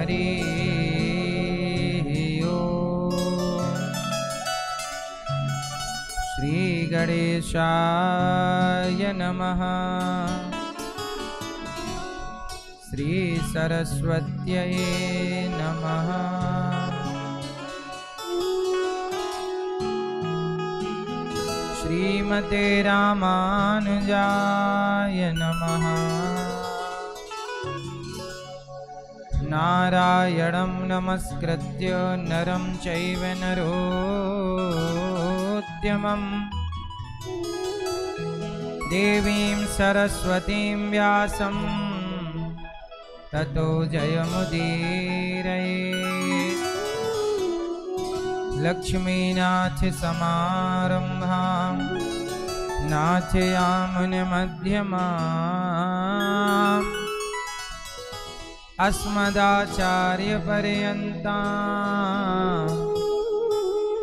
हरि ओम। श्री गणेशाय नमः। श्री सरस्वत्यै नमः। श्रीमते रामानुजाय नमः। नारायणं नमस्कृत्य नरं चैव नरोत्तमं देवीं सरस्वतीं व्यासं ततो जयमुदीरये। लक्ष्मीनाथ समारंभां नाथयामुनमध्यमाम् अस्मदाचार्यपर्यन्तां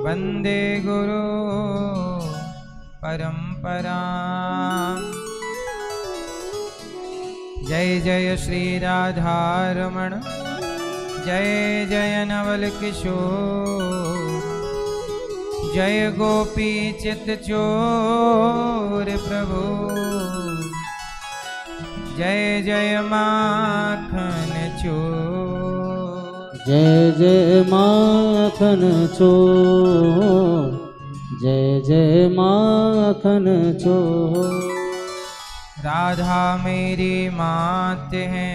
वन्दे गुरु परम्पराम्। जय जय श्री राधारमण, जय जय नवल किशोर, जय गोपी चित चोर प्रभु, जय जय माखन चोर। जय जय माखन चोर, जय जय माखन चोर। राधा मेरी मात है,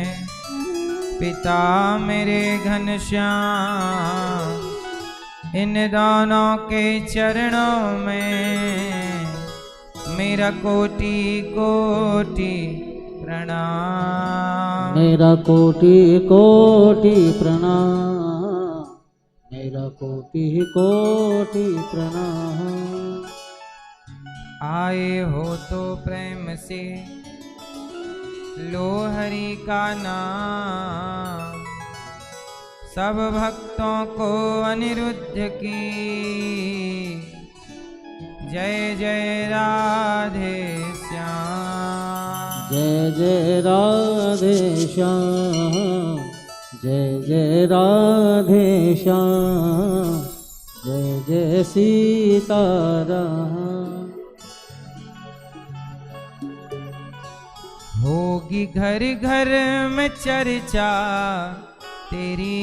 पिता मेरे घनश्याम, इन दोनों के चरणों में मेरा कोटि कोटि प्रणाम। मेरा कोटि कोटि प्रणाम, मेरा कोटि कोटि प्रणाम। आए हो तो प्रेम से लो हरि का नाम, सब भक्तों को अनिरुद्ध की जय जय राधे श्याम। जय जय राधे श्याम, जय जय राधे श्याम, जय जय सीताराम। होगी घर घर में चर्चा तेरी,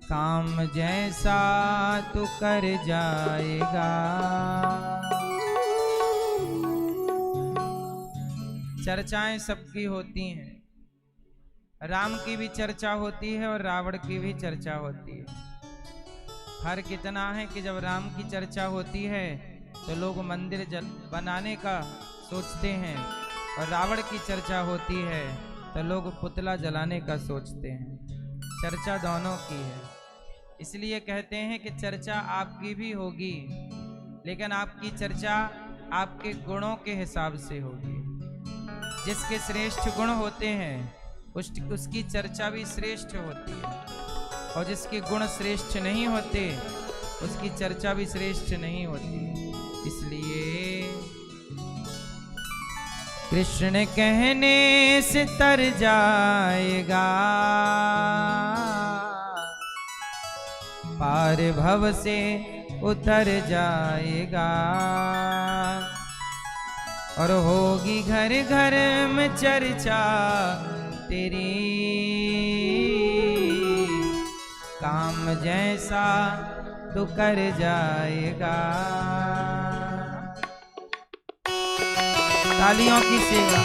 काम जैसा तू कर जाएगा। चर्चाएं सबकी होती हैं, राम की भी चर्चा होती है और रावण की भी चर्चा होती है। फर्क इतना है कि जब राम की चर्चा होती है तो लोग मंदिर बनाने का सोचते हैं, और रावण की चर्चा होती है तो लोग पुतला जलाने का सोचते हैं। चर्चा दोनों की है, इसलिए कहते हैं कि चर्चा आपकी भी होगी, लेकिन आपकी चर्चा आपके गुणों के हिसाब से होगी। जिसके श्रेष्ठ गुण होते हैं उसकी चर्चा भी श्रेष्ठ होती है, और जिसके गुण श्रेष्ठ नहीं होते उसकी चर्चा भी श्रेष्ठ नहीं होती। इसलिए कृष्ण कहने से तर जाएगा, पार भव से उतर जाएगा, और होगी घर घर में चर्चा तेरी, काम जैसा तू कर जाएगा। तालियों की सेवा।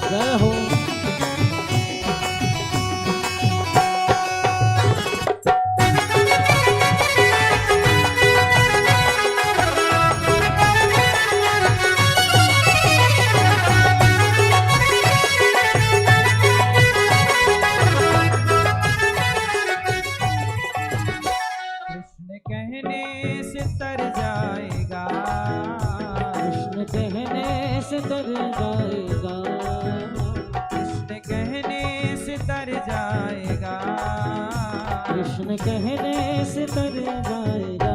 जय हो। कृष्ण कहने से तर जाएगा।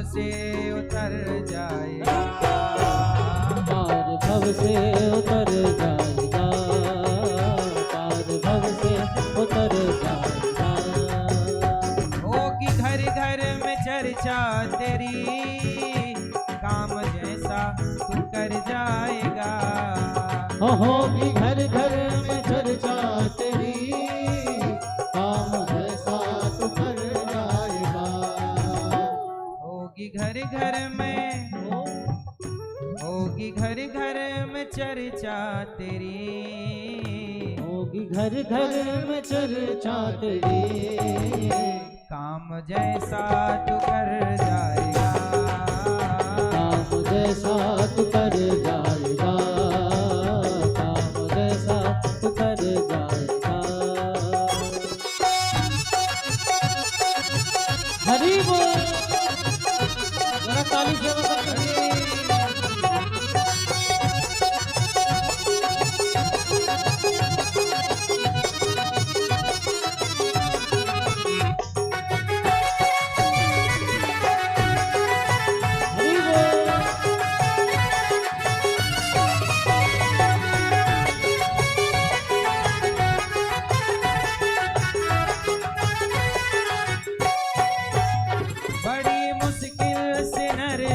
से उतर जाएगा, पार भव से उतर जाएगा, पार भव से उतर जाएगा। होगी घर घर में चर्चा तेरी, काम जैसा तू कर जाएगा। होगी घर घर में चर्चा तेरी, काम जैसा तू कर जाएगा। होगी घर घर में, होगी घर घर में चर्चा तेरी, होगी घर घर में चर्चा तेरी, काम जैसा तू कर जाएगा, काम जैसा तू कर जाएगा, काम जैसा तू कर जाएगा। हरि बोल, जरा ताली सेवा करके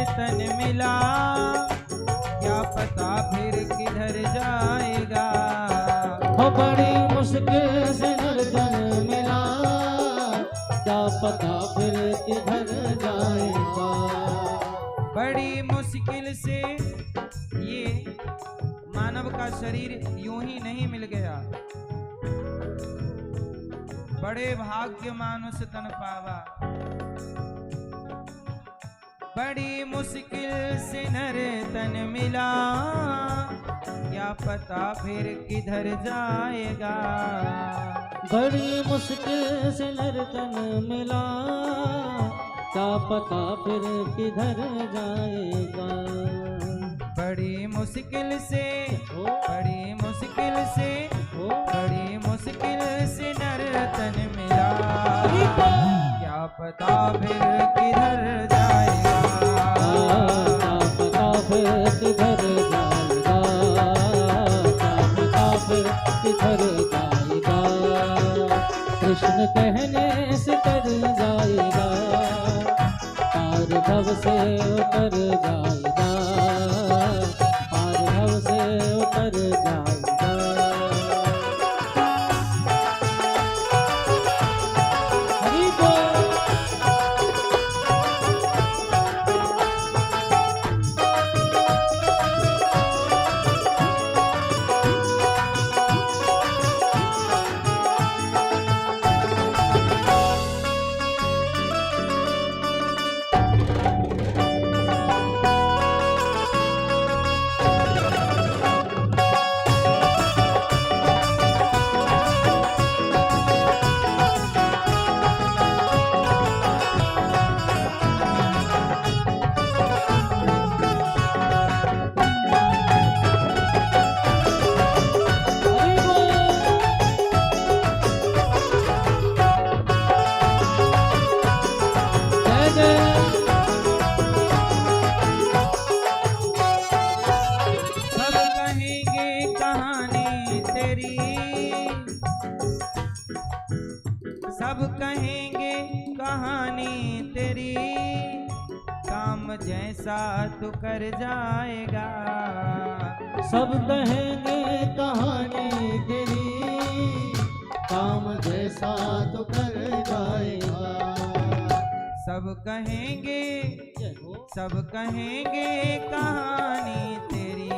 तन मिला, क्या पता फिर किधर जाएगा। हो बड़ी मुश्किल से नर्तन मिला, क्या पता फिर किधर जाएगा। बड़ी मुश्किल से ये मानव का शरीर यूं ही नहीं मिल गया, बड़े भाग्य मानुष तन पावा। बड़ी मुश्किल से नर तन मिला, क्या पता फिर किधर जाएगा। बड़ी मुश्किल से नर तन मिला, क्या पता फिर किधर जाएगा। बड़ी मुश्किल से, बड़ी मुश्किल से, बड़ी मुश्किल से नर तन मिला, क्या पता फिर किधर जाएगा। क्या पता फिर किधर जाएगा, क्या पता फिर किधर जाएगा। कृष्ण कहने से कर जाएगा, पार भव से उतर जाएगा, पार भव से उतर जाएगा। हरि बोल। सब कहेंगे कहानी तेरी, काम जैसा तू कर जाएगा। सब कहेंगे कहानी तेरी, काम जैसा तू कर जाएगा। सब कहेंगे, सब कहेंगे कहानी तेरी,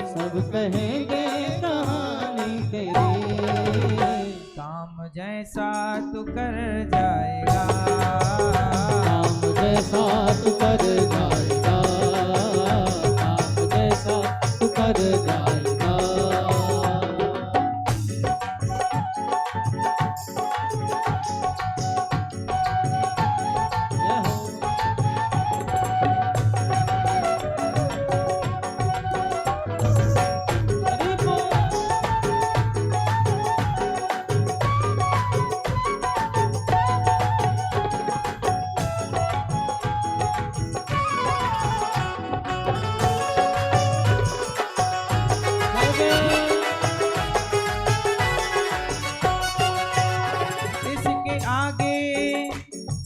सब कहेंगे कहानी तेरी, काम जैसा तू कर जाएगा। काम जैसा तू कर जाएगा, काम जैसा तू कर जाएगा।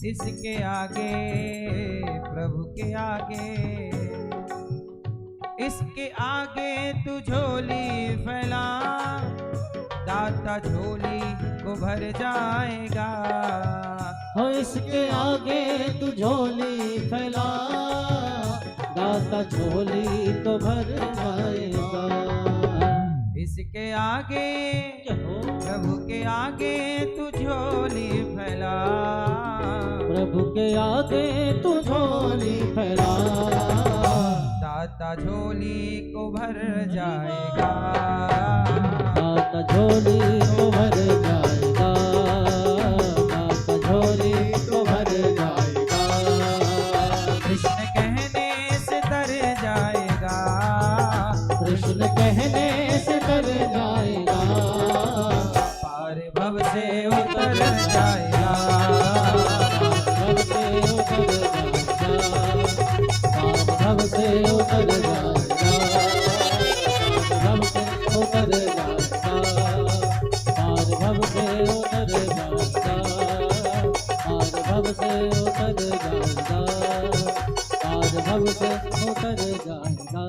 इसके आगे प्रभु के आगे, इसके आगे तू झोली फैला, दाता झोली को भर जाएगा। हो इसके आगे तू झोली फैला, दाता झोली तो भर जाएगा। इसके आगे प्रभु के आगे तू झोली फैला, प्रभु के आगे तू झोली फैला, दाता झोली को भर जाएगा। दाता झोली को भर जाएगा, दाता झोली को भर जाएगा। कृष्ण कहने से तर जाएगा, कृष्ण कहने से तर जाएगा, पार भव से उतर जाएगा। भव से उतर जाएगा, भव से उतर जाएगा, भव से उतर जाएगा, पार भव से उतर जाएगा, पार भव से उतर जाएगा, पार भव से उतर जाएगा।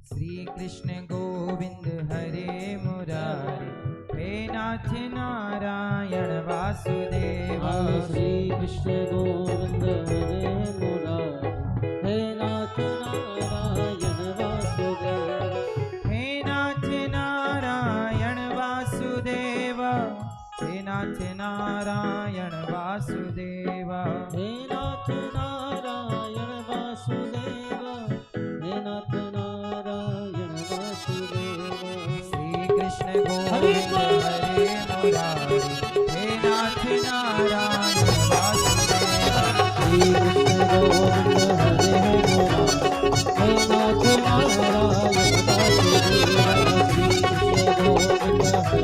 श्री कृष्ण गोविंद हरे मुरारी, हे नाथ नारायण वासुदेव। श्री कृष्ण गोविंद हरे मुरारी, हे नाथ नारायण वासुदेव। हे नाथ नारायण वासुदेव, हे नाथ नारायण वासुदेव, हे नाथ नारायण वासुदेव, हे नाथ नारायण वासुदेव। श्री कृष्ण गोविंद हरे मुरारी, हे नाथ नारायण वासुदेव। श्री कृष्ण गोविंद हरे मुरारी, हे नाथ नारायण वासुदेव। श्री कृष्ण गोविंद हरे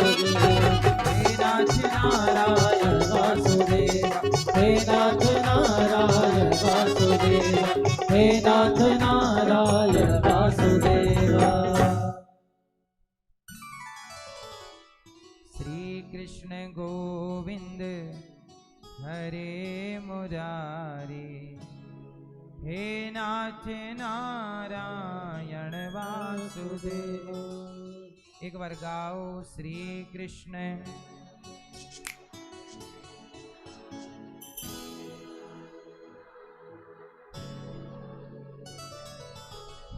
मुरारी, हे नाथ नारायण वासुदेव। हे नाथ नारायण वासुदेव, हे नाथ नारायण वासुदेव, हे नाथ नारायण वासुदेव। श्री कृष्ण गोविंद हरे मुरारी, हे नाथ नारायण वासुदेव। एक बार गाओ श्री कृष्ण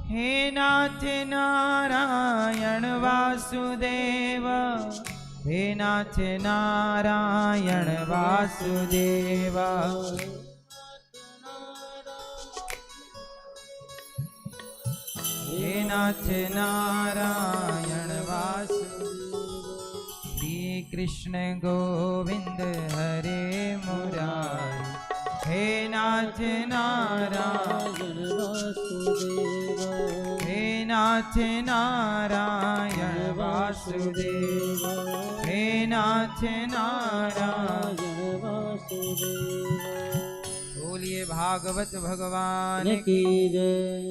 हे नाथ नारायण वासुदेव, हे नाथ नारायण वासुदेव। हे नाथ नारायण वासुदेव। श्री कृष्ण गोविंद हरे मुरारी, हे नाथ नारायण वासुदेव, हे नाथ नारायण वासुदेव, हे नाथ नारायण वासुदेव। बोलिए भागवत भगवान की जय,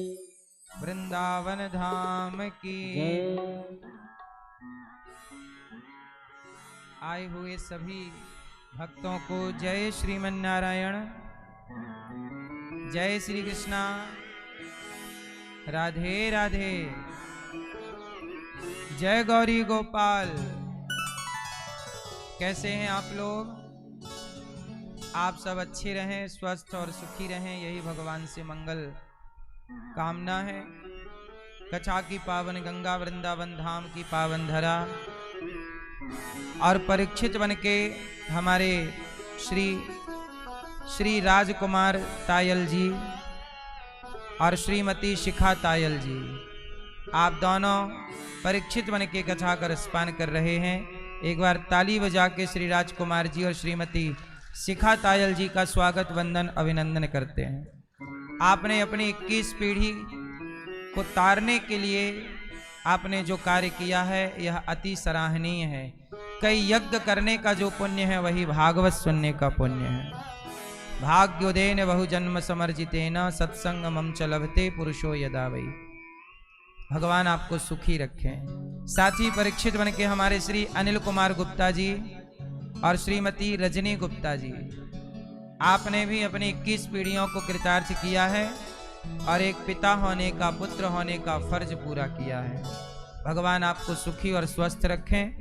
वृंदावन धाम की। जय। आए हुए सभी भक्तों को जय श्रीमन नारायण, जय श्री कृष्णा, राधे राधे, जय गौरी गोपाल। कैसे हैं आप लोग? आप सब अच्छे रहें, स्वस्थ और सुखी रहें, यही भगवान से मंगल कामना है। कच्छा की पावन गंगा, वृंदावन धाम की पावन धरा और परीक्षित बन के हमारे श्री राजकुमार तायल जी और श्रीमती शिखा तायल जी, आप दोनों परीक्षित बन के कथा का रसपान कर रहे हैं। एक बार ताली बजा के श्री राजकुमार जी और श्रीमती शिखा तायल जी का स्वागत वंदन अभिनंदन करते हैं। आपने अपनी 21 पीढ़ी को तारने के लिए आपने जो कार्य किया है यह अति सराहनीय है। कई यज्ञ करने का जो पुण्य है वही भागवत सुनने का पुण्य है। भाग्योदयन बहुजन्म समर्जितेन सत्संग मम च लभते पुरुषो यदा वै। भगवान आपको सुखी रखें, साथी परीक्षित बन के हमारे श्री अनिल कुमार गुप्ता जी और श्रीमती रजनी गुप्ता जी, आपने भी अपनी 21 पीढ़ियों को कृतार्थ किया है और एक पिता होने का, पुत्र होने का फर्ज पूरा किया है। भगवान आपको सुखी और स्वस्थ रखें।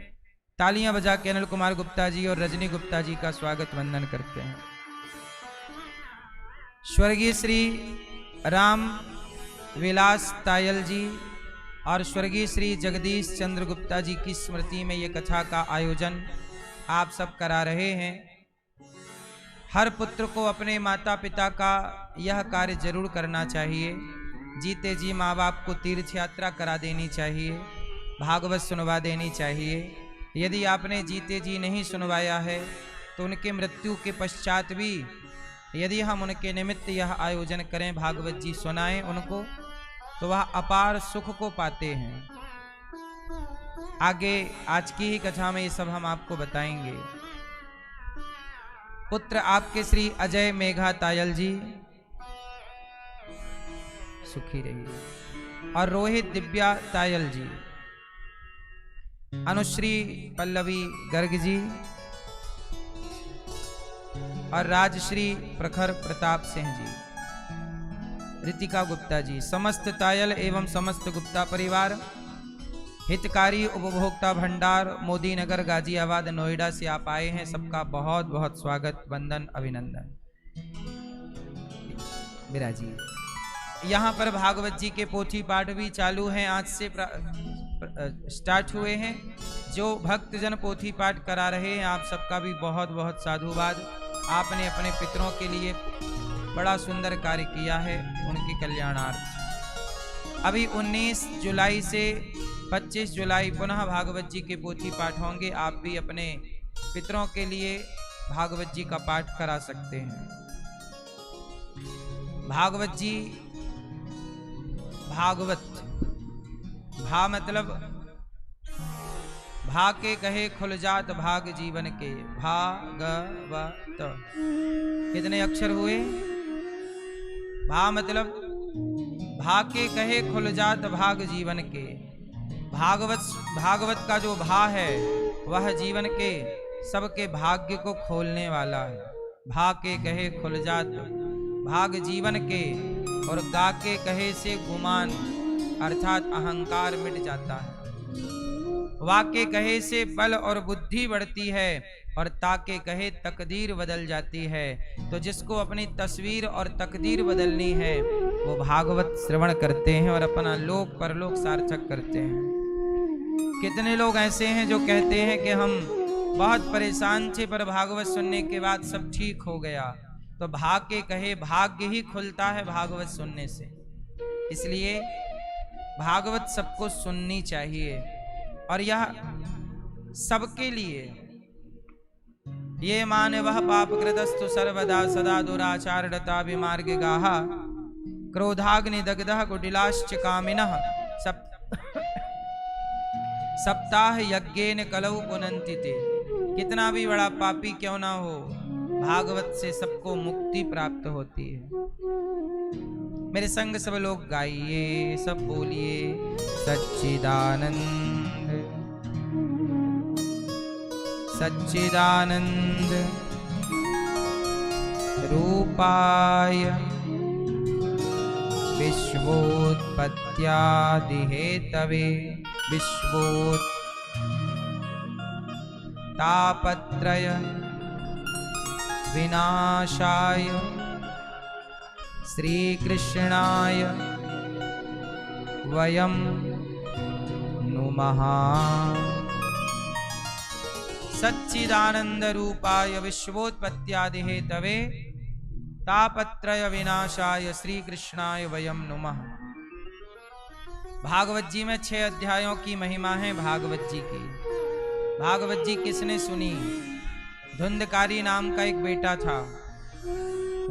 तालियां बजा के अनिल कुमार गुप्ता जी और रजनी गुप्ता जी का स्वागत वंदन करते हैं। स्वर्गीय श्री राम विलास तायल जी और स्वर्गीय श्री जगदीश चंद्र गुप्ता जी की स्मृति में ये कथा का आयोजन आप सब करा रहे हैं। हर पुत्र को अपने माता पिता का यह कार्य जरूर करना चाहिए। जीते जी माँ बाप को तीर्थ यात्रा करा देनी चाहिए, भागवत सुनवा देनी चाहिए। यदि आपने जीते जी नहीं सुनवाया है तो उनके मृत्यु के पश्चात भी यदि हम उनके निमित्त यह आयोजन करें, भागवत जी सुनाएं उनको, तो वह अपार सुख को पाते हैं। आगे आज की ही कथा में ये सब हम आपको बताएंगे। पुत्र आपके श्री अजय मेघा तायल जी सुखी रहिए और रोहित दिव्या तायल जी, अनुश्री पल्लवी गर्ग जी और राजश्री प्रखर प्रताप सिंह जी, रितिका गुप्ता जी, समस्त तायल एवं समस्त गुप्ता परिवार, हितकारी उपभोक्ता भंडार मोदी नगर गाजियाबाद नोएडा से आप आए हैं, सबका बहुत बहुत स्वागत, वंदन, अभिनंदन। विराजी यहाँ पर भागवत जी के पोथी पाठ भी चालू हैं, आज से स्टार्ट हुए हैं। जो भक्तजन पोथी पाठ करा रहे हैं आप सबका भी बहुत बहुत साधुवाद। आपने अपने पितरों के लिए बड़ा सुंदर कार्य किया है, उनके कल्याणार्थ। अभी 19 जुलाई से 25 जुलाई पुनः भागवत जी के पोथी पाठ होंगे। आप भी अपने पितरों के लिए भागवत जी का पाठ करा सकते हैं। भागवत जी, भागवत, भा मतलब भा के कहे खुल जात भाग जीवन के, भागवत कितने अक्षर हुए? भा मतलब भा के कहे खुल जात भाग जीवन के। भागवत का जो भा है वह जीवन के सबके भाग्य को खोलने वाला है। भा के कहे खुल जात भाग जीवन के और गा के कहे से गुमान अर्थात अहंकार मिट जाता है। वा के कहे से बल और बुद्धि बढ़ती है और ता के कहे तकदीर बदल जाती है। तो जिसको अपनी तस्वीर और तकदीर बदलनी है वो भागवत श्रवण करते हैं और अपना लोक परलोक सार्थक करते हैं। कितने लोग ऐसे हैं जो कहते हैं कि हम बहुत परेशान थे पर भागवत सुनने के बाद सब ठीक हो गया। तो भाग के कहे भाग्य ही खुलता है भागवत सुनने से। इसलिए भागवत सबको सुननी चाहिए और यह सबके लिए। ये मान वह पाप कृतस्तु सर्वदा सदा दुराचारता विमार्ग गाहा क्रोधाग्नि दग्धः कुटिलाश्च कामिनः सप्ताह यज्ञेन कलौ पुनन्ति ते। कितना भी बड़ा पापी क्यों ना हो, भागवत से सबको मुक्ति प्राप्त होती है। मेरे संग सब लोग गाइए, सब बोलिए सच्चिदानंद सच्चिदानंद रूपाय विश्वोत्पत्त्यादिहेतवे तापत्रय विनाशाय श्रीकृष्णाय वयं नुमः। सच्चिदानंद रूपाय विश्वोत्पत्त्यादिहेतवे तापत्रय विनाशाय श्रीकृष्णाय वयं नुमः। भागवत जी में 6 अध्यायों की महिमा है। भागवत जी की, भागवत जी किसने सुनी? धुंधकारी नाम का एक बेटा था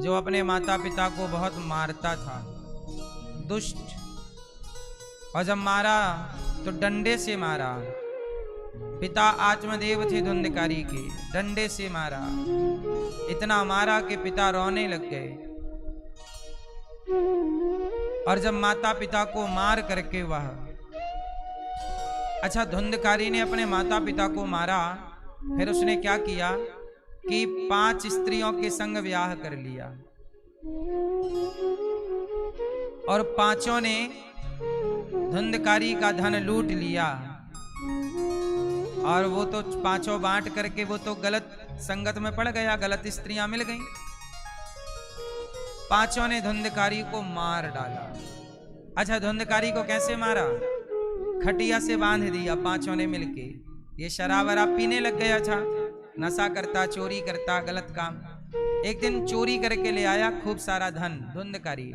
जो अपने माता पिता को बहुत मारता था, दुष्ट। और जब मारा तो डंडे से मारा। पिता आत्मदेव थे धुंधकारी के, डंडे से मारा। इतना मारा कि पिता रोने लग गए। और जब माता पिता को मार करके वह अच्छा, धुंधकारी ने अपने माता पिता को मारा, फिर उसने क्या किया कि 5 स्त्रियों के संग ब्याह कर लिया और 5 ने धुंधकारी का धन लूट लिया। और वो तो 5 बांट करके वो तो गलत संगत में पड़ गया, गलत स्त्रियां मिल गईं। 5 ने धुंधकारी को मार डाला। अच्छा, धुंधकारी को कैसे मारा? खटिया से बांध दिया 5 ने मिलके। ये शराब वराब पीने लग गया था, नशा करता, चोरी करता, गलत काम। एक दिन चोरी करके ले आया खूब सारा धन धुंधकारी।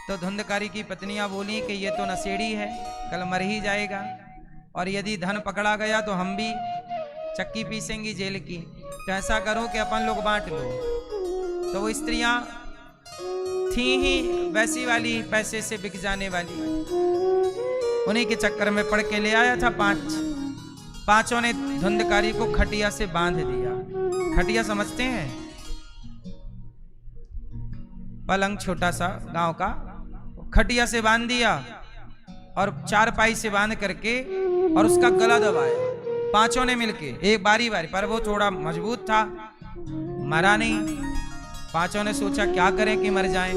तो धुंधकारी की पत्नियां बोली कि ये तो नशेड़ी है, कल मर ही जाएगा, और यदि धन पकड़ा गया तो हम भी चक्की पीसेंगी जेल की। तो ऐसा करो कि अपन लोग बांट लो। तो वो स्त्रियां थी ही वैसी वाली, पैसे से बिक जाने वाली, उन्हीं के चक्कर में पड़ के ले आया था 5 ने धुंधकारी को खटिया से बांध दिया। खटिया समझते हैं? पलंग छोटा सा गांव का, खटिया से बांध दिया और 4 पाई से बांध करके और उसका गला दबाया 5 ने मिलके, एक बारी बारी। पर वो थोड़ा मजबूत था, मरा नहीं। 5 ने सोचा क्या करें कि मर जाएं,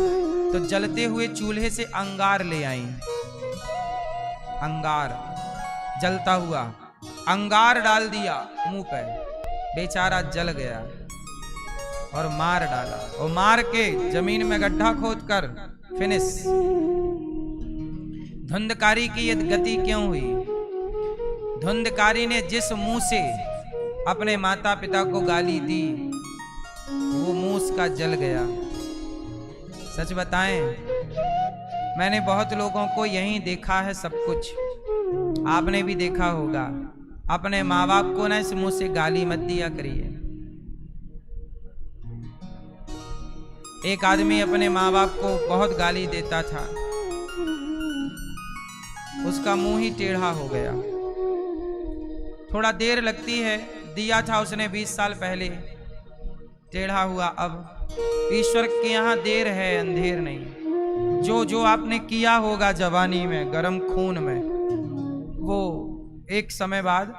तो जलते हुए चूल्हे से अंगार ले आई। अंगार जलता हुआ अंगार डाल दिया मुंह पे, बेचारा जल गया और मार डाला। और मार के जमीन में गड्ढा खोद कर फिनिश। धुंधकारी की ये गति क्यों हुई? धुंधकारी ने जिस मुंह से अपने माता पिता को गाली दी, वो मुंह उसका जल गया। सच बताएं, मैंने बहुत लोगों को यहीं देखा है सब कुछ, आपने भी देखा होगा। अपने माँ बाप को ना इस मुंह से गाली मत दिया करिए। एक आदमी अपने माँ बाप को बहुत गाली देता था, उसका मुंह ही टेढ़ा हो गया। थोड़ा देर लगती है, दिया था उसने 20 साल पहले, टेढ़ा हुआ। अब ईश्वर के यहाँ देर है, अंधेर नहीं। जो जो आपने किया होगा जवानी में, गरम खून में, वो एक समय बाद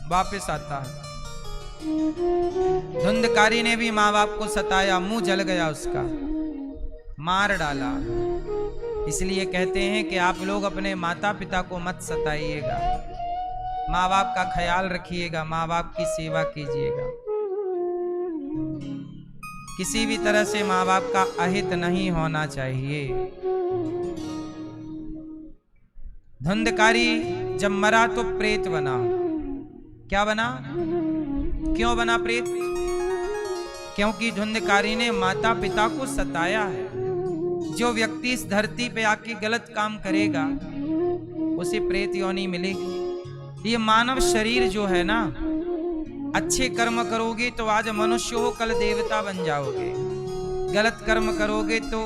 वापस आता है। धुंधकारी ने भी माँ बाप को सताया, मुंह जल गया उसका, मार डाला। इसलिए कहते हैं कि आप लोग अपने माता पिता को मत सताइएगा, माँ बाप का ख्याल रखिएगा, माँ बाप की सेवा कीजिएगा। किसी भी तरह से माँ बाप का अहित नहीं होना चाहिए। धुंधकारी जब मरा तो प्रेत बना। क्या बना? क्यों बना प्रेत? क्योंकि धुंधकारी ने माता पिता को सताया है। जो व्यक्ति इस धरती पे आके गलत काम करेगा, उसे प्रेत योनि मिलेगी। ये मानव शरीर जो है ना, अच्छे कर्म करोगे तो आज मनुष्य हो, कल देवता बन जाओगे। गलत कर्म करोगे तो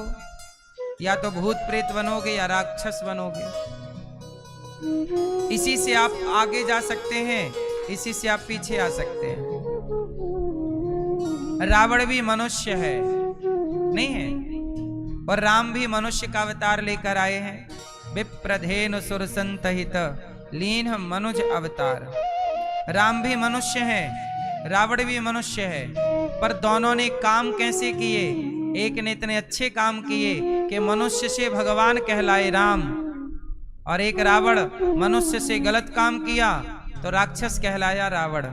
या तो भूत प्रेत बनोगे या राक्षस बनोगे। इसी से आप आगे जा सकते हैं, इसी से आप पीछे आ सकते हैं। रावण भी मनुष्य है, नहीं है? और राम भी मनुष्य का अवतार लेकर आए हैं। विप्रधेनु सुर संतहित लीन मनुज अवतार। राम भी मनुष्य है, रावण भी मनुष्य है, पर दोनों ने काम कैसे किए? एक ने इतने अच्छे काम किए कि मनुष्य से भगवान कहलाए राम, और एक रावण मनुष्य से गलत काम किया तो राक्षस कहलाया रावण।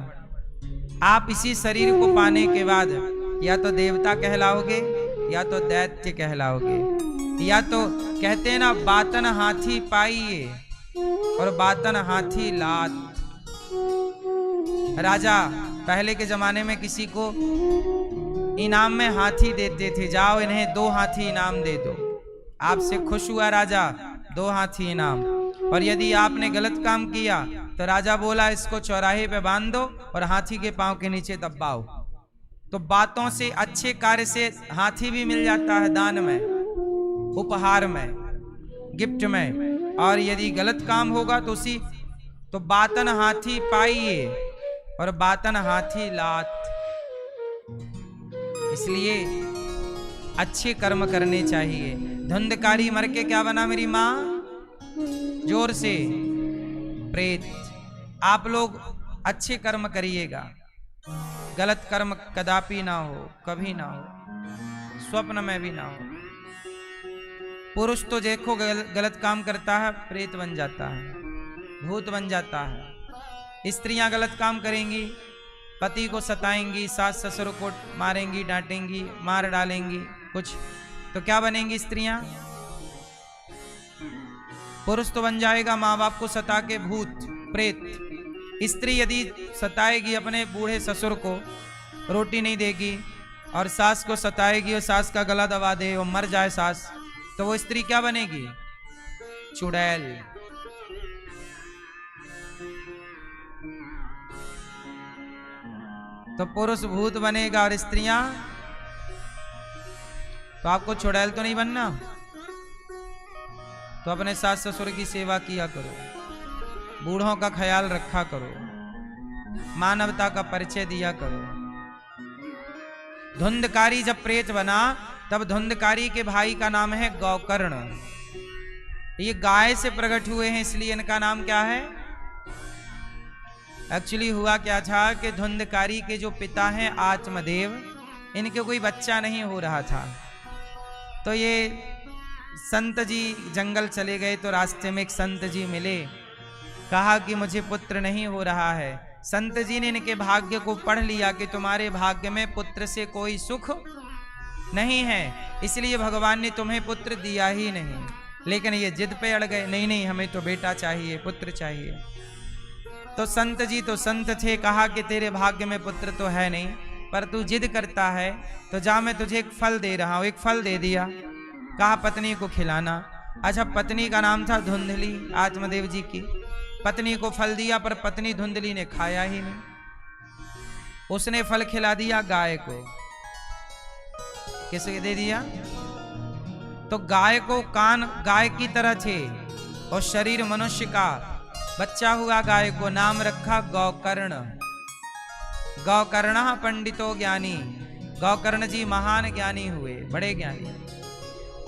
आप इसी शरीर को पाने के बाद या तो देवता कहलाओगे या तो दैत्य कहलाओगे, या तो कहते हैं ना, बातन हाथी पाइए और बातन हाथी लात। राजा पहले के जमाने में किसी को इनाम में हाथी देते थे, जाओ इन्हें 2 हाथी इनाम दे दो। आपसे खुश हुआ राजा, 2 हाथी इनाम। और यदि आपने गलत काम किया तो राजा बोला इसको चौराहे पे बांध दो और हाथी के पांव के नीचे दबाओ। तो बातों से, अच्छे कार्य से हाथी भी मिल जाता है दान में, उपहार में, गिफ्ट में। और यदि गलत काम होगा तो उसी तो बातन हाथी पाइए और बातन हाथी लात। इसलिए अच्छे कर्म करने चाहिए। धुंधकारी मर के क्या बना मेरी माँ? जोर से प्रेत। आप लोग अच्छे कर्म करिएगा, गलत कर्म कदापि ना हो, कभी ना हो, स्वप्न में भी ना हो। पुरुष तो देखो गलत काम करता है, प्रेत बन जाता है, भूत बन जाता है। स्त्रियां गलत काम करेंगी, पति को सताएंगी, सास ससुर को मारेंगी, डांटेंगी, मार डालेंगी कुछ, तो क्या बनेंगी स्त्रियां? पुरुष तो बन जाएगा माँ बाप को सता के भूत प्रेत। स्त्री यदि सताएगी अपने बूढ़े ससुर को, रोटी नहीं देगी, और सास को सताएगी और सास का गला दबा दे और मर जाए सास, तो वो स्त्री क्या बनेगी? चुड़ैल। तो पुरुष भूत बनेगा और स्त्रियां, तो आपको चुड़ैल तो नहीं बनना, तो अपने सास ससुर की सेवा किया करो, बूढ़ों का ख्याल रखा करो, मानवता का परिचय दिया करो। धुंधकारी जब प्रेत बना तब धुंधकारी के भाई का नाम है गौकर्ण। ये गाय से प्रकट हुए हैं, इसलिए इनका नाम क्या है? एक्चुअली हुआ क्या था कि धुंधकारी के जो पिता हैं आत्मदेव, इनके कोई बच्चा नहीं हो रहा था, तो ये संत जी जंगल चले गए, तो रास्ते में एक संत जी मिले, कहा कि मुझे पुत्र नहीं हो रहा है। संत जी ने इनके भाग्य को पढ़ लिया कि तुम्हारे भाग्य में पुत्र से कोई सुख नहीं है, इसलिए भगवान ने तुम्हें पुत्र दिया ही नहीं। लेकिन ये जिद पे अड़ गए, नहीं नहीं हमें तो बेटा चाहिए, पुत्र चाहिए। तो संत जी तो संत थे, कहा कि तेरे भाग्य में पुत्र तो है नहीं, पर तू जिद करता है तो जा मैं तुझे एक फल दे रहा हूं। एक फल दे दिया, कहा पत्नी को खिलाना। अच्छा, पत्नी का नाम था धुंधली, आत्मदेव जी की पत्नी को फल दिया, पर पत्नी धुंधली ने खाया ही नहीं। उसने फल खिला दिया गाय को। किसे दे दिया? तो गाय को कान गाय की तरह थे और शरीर मनुष्य का। बच्चा हुआ गाय को, नाम रखा गौकर्ण। गौकर्ण पंडितो ज्ञानी, गौकर्ण जी महान ज्ञानी हुए, बड़े ज्ञानी।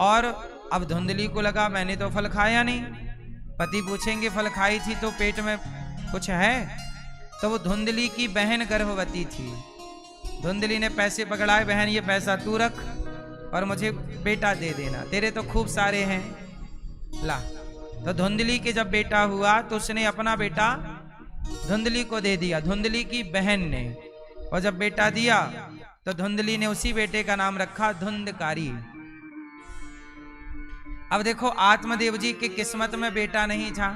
और अब धुंधली को लगा मैंने तो फल खाया नहीं, पति पूछेंगे फल खाई थी तो पेट में कुछ है, तो वो धुंधली की बहन गर्भवती थी। धुंधली ने पैसे पकड़ाए, बहन ये पैसा तू रख और मुझे बेटा दे देना, तेरे तो खूब सारे हैं, ला। तो धुंधली के जब बेटा हुआ तो उसने अपना बेटा धुंधली को दे दिया, धुंधली की बहन ने। और जब बेटा दिया तो धुंधली ने उसी बेटे का नाम रखा धुंधकारी। अब देखो, आत्मदेव जी की किस्मत में बेटा नहीं था,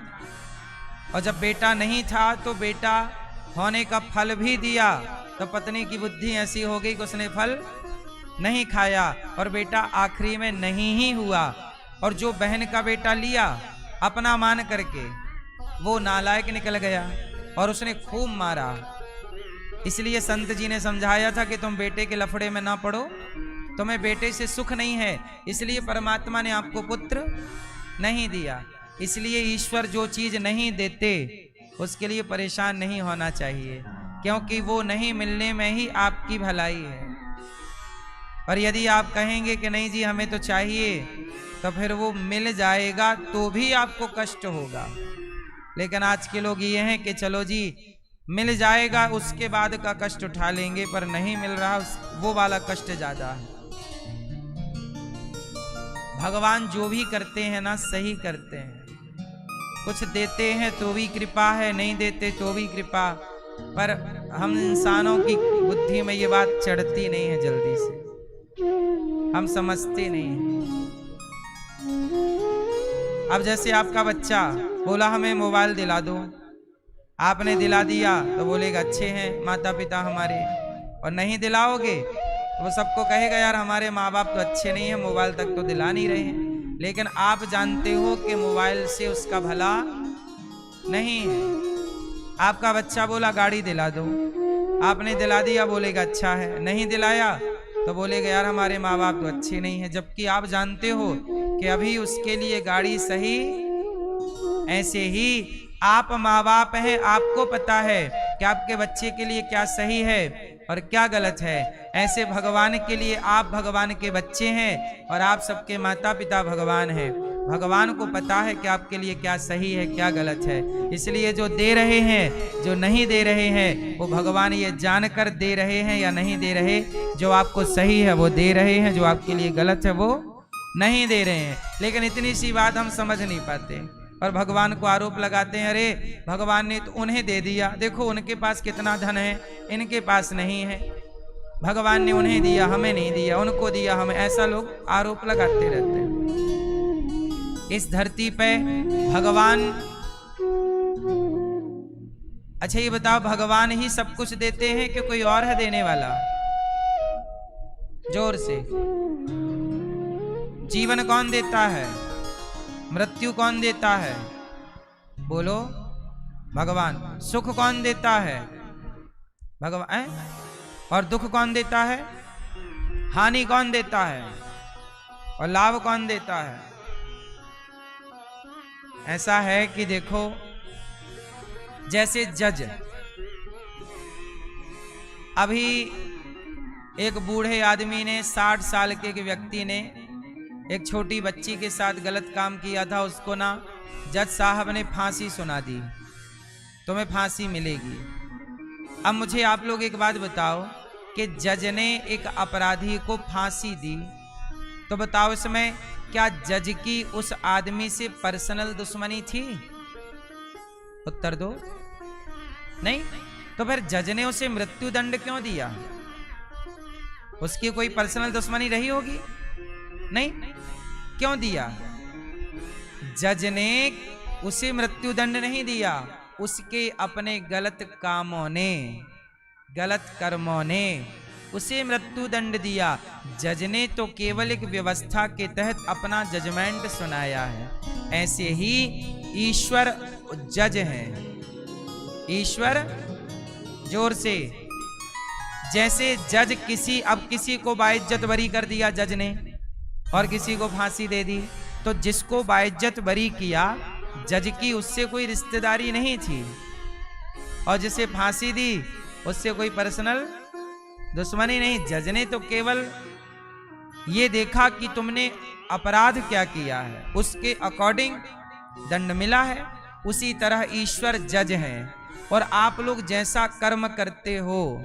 और जब बेटा नहीं था तो बेटा होने का फल भी दिया, तो पत्नी की बुद्धि ऐसी हो गई कि उसने फल नहीं खाया और बेटा आखिरी में नहीं ही हुआ। और जो बहन का बेटा लिया अपना मान करके, वो नालायक निकल गया और उसने खूब मारा। इसलिए संत जी ने समझाया था कि तुम बेटे के लफड़े में ना पड़ो, तुम्हें बेटे से सुख नहीं है, इसलिए परमात्मा ने आपको पुत्र नहीं दिया। इसलिए ईश्वर जो चीज नहीं देते उसके लिए परेशान नहीं होना चाहिए, क्योंकि वो नहीं मिलने में ही आपकी भलाई है। और यदि आप कहेंगे कि नहीं जी हमें तो चाहिए, तो फिर वो मिल जाएगा तो भी आपको कष्ट होगा। लेकिन आज के लोग ये हैं कि चलो जी मिल जाएगा उसके बाद का कष्ट उठा लेंगे, पर नहीं मिल रहा वो वाला कष्ट ज्यादा है। भगवान जो भी करते हैं ना सही करते हैं, कुछ देते हैं तो भी कृपा है, नहीं देते तो भी कृपा। पर हम इंसानों की बुद्धि में ये बात चढ़ती नहीं है, जल्दी से हम समझते नहीं हैं। अब जैसे आपका बच्चा बोला हमें मोबाइल दिला दो, आपने दिला दिया तो बोलेगा अच्छे हैं माता पिता हमारे, और नहीं दिलाओगे तो वो सबको कहेगा यार हमारे माँ बाप तो अच्छे नहीं है, मोबाइल तक तो दिला नहीं रहे हैं। लेकिन आप जानते हो कि मोबाइल से उसका भला नहीं है। आपका बच्चा बोला गाड़ी दिला दो, आपने दिला दिया, बोलेगा अच्छा है, नहीं दिलाया तो बोलेगा यार हमारे माँ बाप तो अच्छे नहीं है, जबकि आप जानते हो कि अभी उसके लिए गाड़ी सही। ऐसे ही आप माँ बाप हैं, आपको पता है कि आपके बच्चे के लिए क्या सही है और क्या गलत है। ऐसे भगवान के लिए आप भगवान के बच्चे हैं और आप सबके माता पिता भगवान हैं। भगवान को पता है कि आपके लिए क्या सही है क्या गलत है, इसलिए जो दे रहे हैं जो नहीं दे रहे हैं वो भगवान ये जानकर दे रहे हैं या नहीं दे रहे। जो आपको सही है वो दे रहे हैं, जो आपके लिए गलत है वो नहीं दे रहे हैं। लेकिन इतनी सी बात हम समझ नहीं पाते और भगवान को आरोप लगाते हैं, अरे भगवान ने तो उन्हें दे दिया, देखो उनके पास कितना धन है, इनके पास नहीं है। भगवान ने उन्हें दिया हमें नहीं दिया, उनको दिया हमें, ऐसा लोग आरोप लगाते रहते हैं। इस धरती पे भगवान, अच्छा ये बताओ भगवान ही सब कुछ देते हैं कि कोई और है देने वाला? जोर से, जीवन कौन देता है, मृत्यु कौन देता है? बोलो, भगवान। सुख कौन देता है? भगवान। और दुख कौन देता है? हानि कौन देता है? और लाभ कौन देता है? ऐसा है कि देखो, जैसे जज, अभी एक बूढ़े आदमी ने, 60 साल के व्यक्ति ने एक छोटी बच्ची के साथ गलत काम किया था, उसको ना जज साहब ने फांसी सुना दी, तुम्हें फांसी मिलेगी। अब मुझे आप लोग एक बात बताओ कि जज ने एक अपराधी को फांसी दी, तो बताओ इसमें क्या जज की उस आदमी से पर्सनल दुश्मनी थी? उत्तर दो। नहीं, तो फिर जज ने उसे मृत्यु दंड क्यों दिया? उसकी कोई पर्सनल दुश्मनी रही होगी? नहीं, क्यों दिया? जज ने उसे मृत्यु दंड नहीं दिया, उसके अपने गलत कामों ने, गलत कर्मों ने उसे मृत्यु दंड दिया। जज ने तो केवल एक व्यवस्था के तहत अपना जजमेंट सुनाया है। ऐसे ही ईश्वर जज हैं। ईश्वर, जोर से, जैसे जज किसी को बाइज्जत बरी कर दिया जज ने और किसी को फांसी दे दी, तो जिसको बाइज्जत बरी किया जज की उससे कोई रिश्तेदारी नहीं थी, और जिसे फांसी दी उससे कोई पर्सनल दुश्मनी नहीं। जज ने तो केवल ये देखा कि तुमने अपराध क्या किया है, उसके अकॉर्डिंग दंड मिला है। उसी तरह ईश्वर जज हैं, और आप लोग जैसा कर्म करते हो,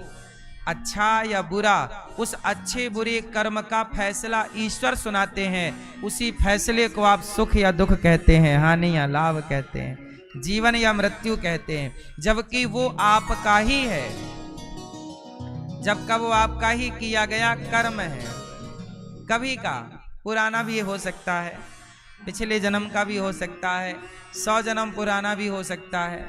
अच्छा या बुरा, उस अच्छे बुरे कर्म का फैसला ईश्वर सुनाते हैं। उसी फैसले को आप सुख या दुख कहते हैं, हानि या लाभ कहते हैं, जीवन या मृत्यु कहते हैं, जबकि वो आपका ही है, जबकि वो आपका ही किया गया कर्म है। कभी का, पुराना भी हो सकता है, पिछले जन्म का भी हो सकता है, 100 जन्म पुराना भी हो सकता है,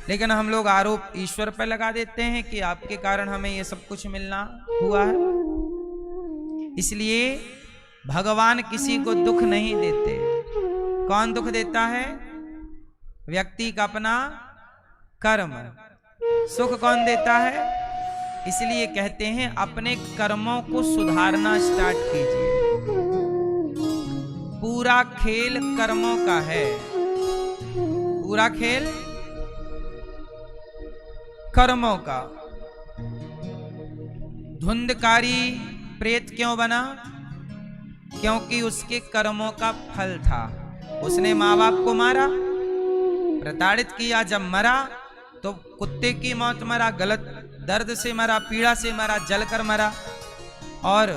लेकिन हम लोग आरोप ईश्वर पर लगा देते हैं कि आपके कारण हमें ये सब कुछ मिलना हुआ है। इसलिए भगवान किसी को दुख नहीं देते। कौन दुख देता है? व्यक्ति का अपना कर्म। सुख कौन देता है? इसलिए कहते हैं अपने कर्मों को सुधारना स्टार्ट कीजिए। पूरा खेल कर्मों का है, पूरा खेल कर्मों का। धुंधकारी प्रेत क्यों बना? क्योंकि उसके कर्मों का फल था। उसने माँ बाप को मारा, प्रताड़ित किया, जब मरा तो कुत्ते की मौत मरा, गलत दर्द से मरा, पीड़ा से मरा, जलकर मरा, और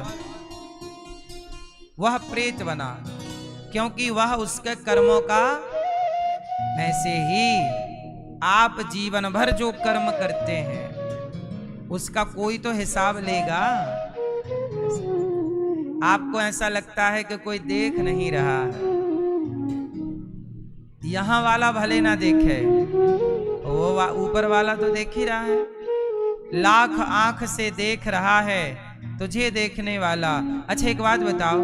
वह प्रेत बना क्योंकि वह उसके कर्मों का। ऐसे ही आप जीवन भर जो कर्म करते हैं उसका कोई तो हिसाब लेगा। आपको ऐसा लगता है कि कोई देख नहीं रहा है, यहां वाला भले ना देखे, वो ऊपर वाला तो देख ही रहा है। लाख आंख से देख रहा है तुझे देखने वाला। अच्छा एक बात बताओ,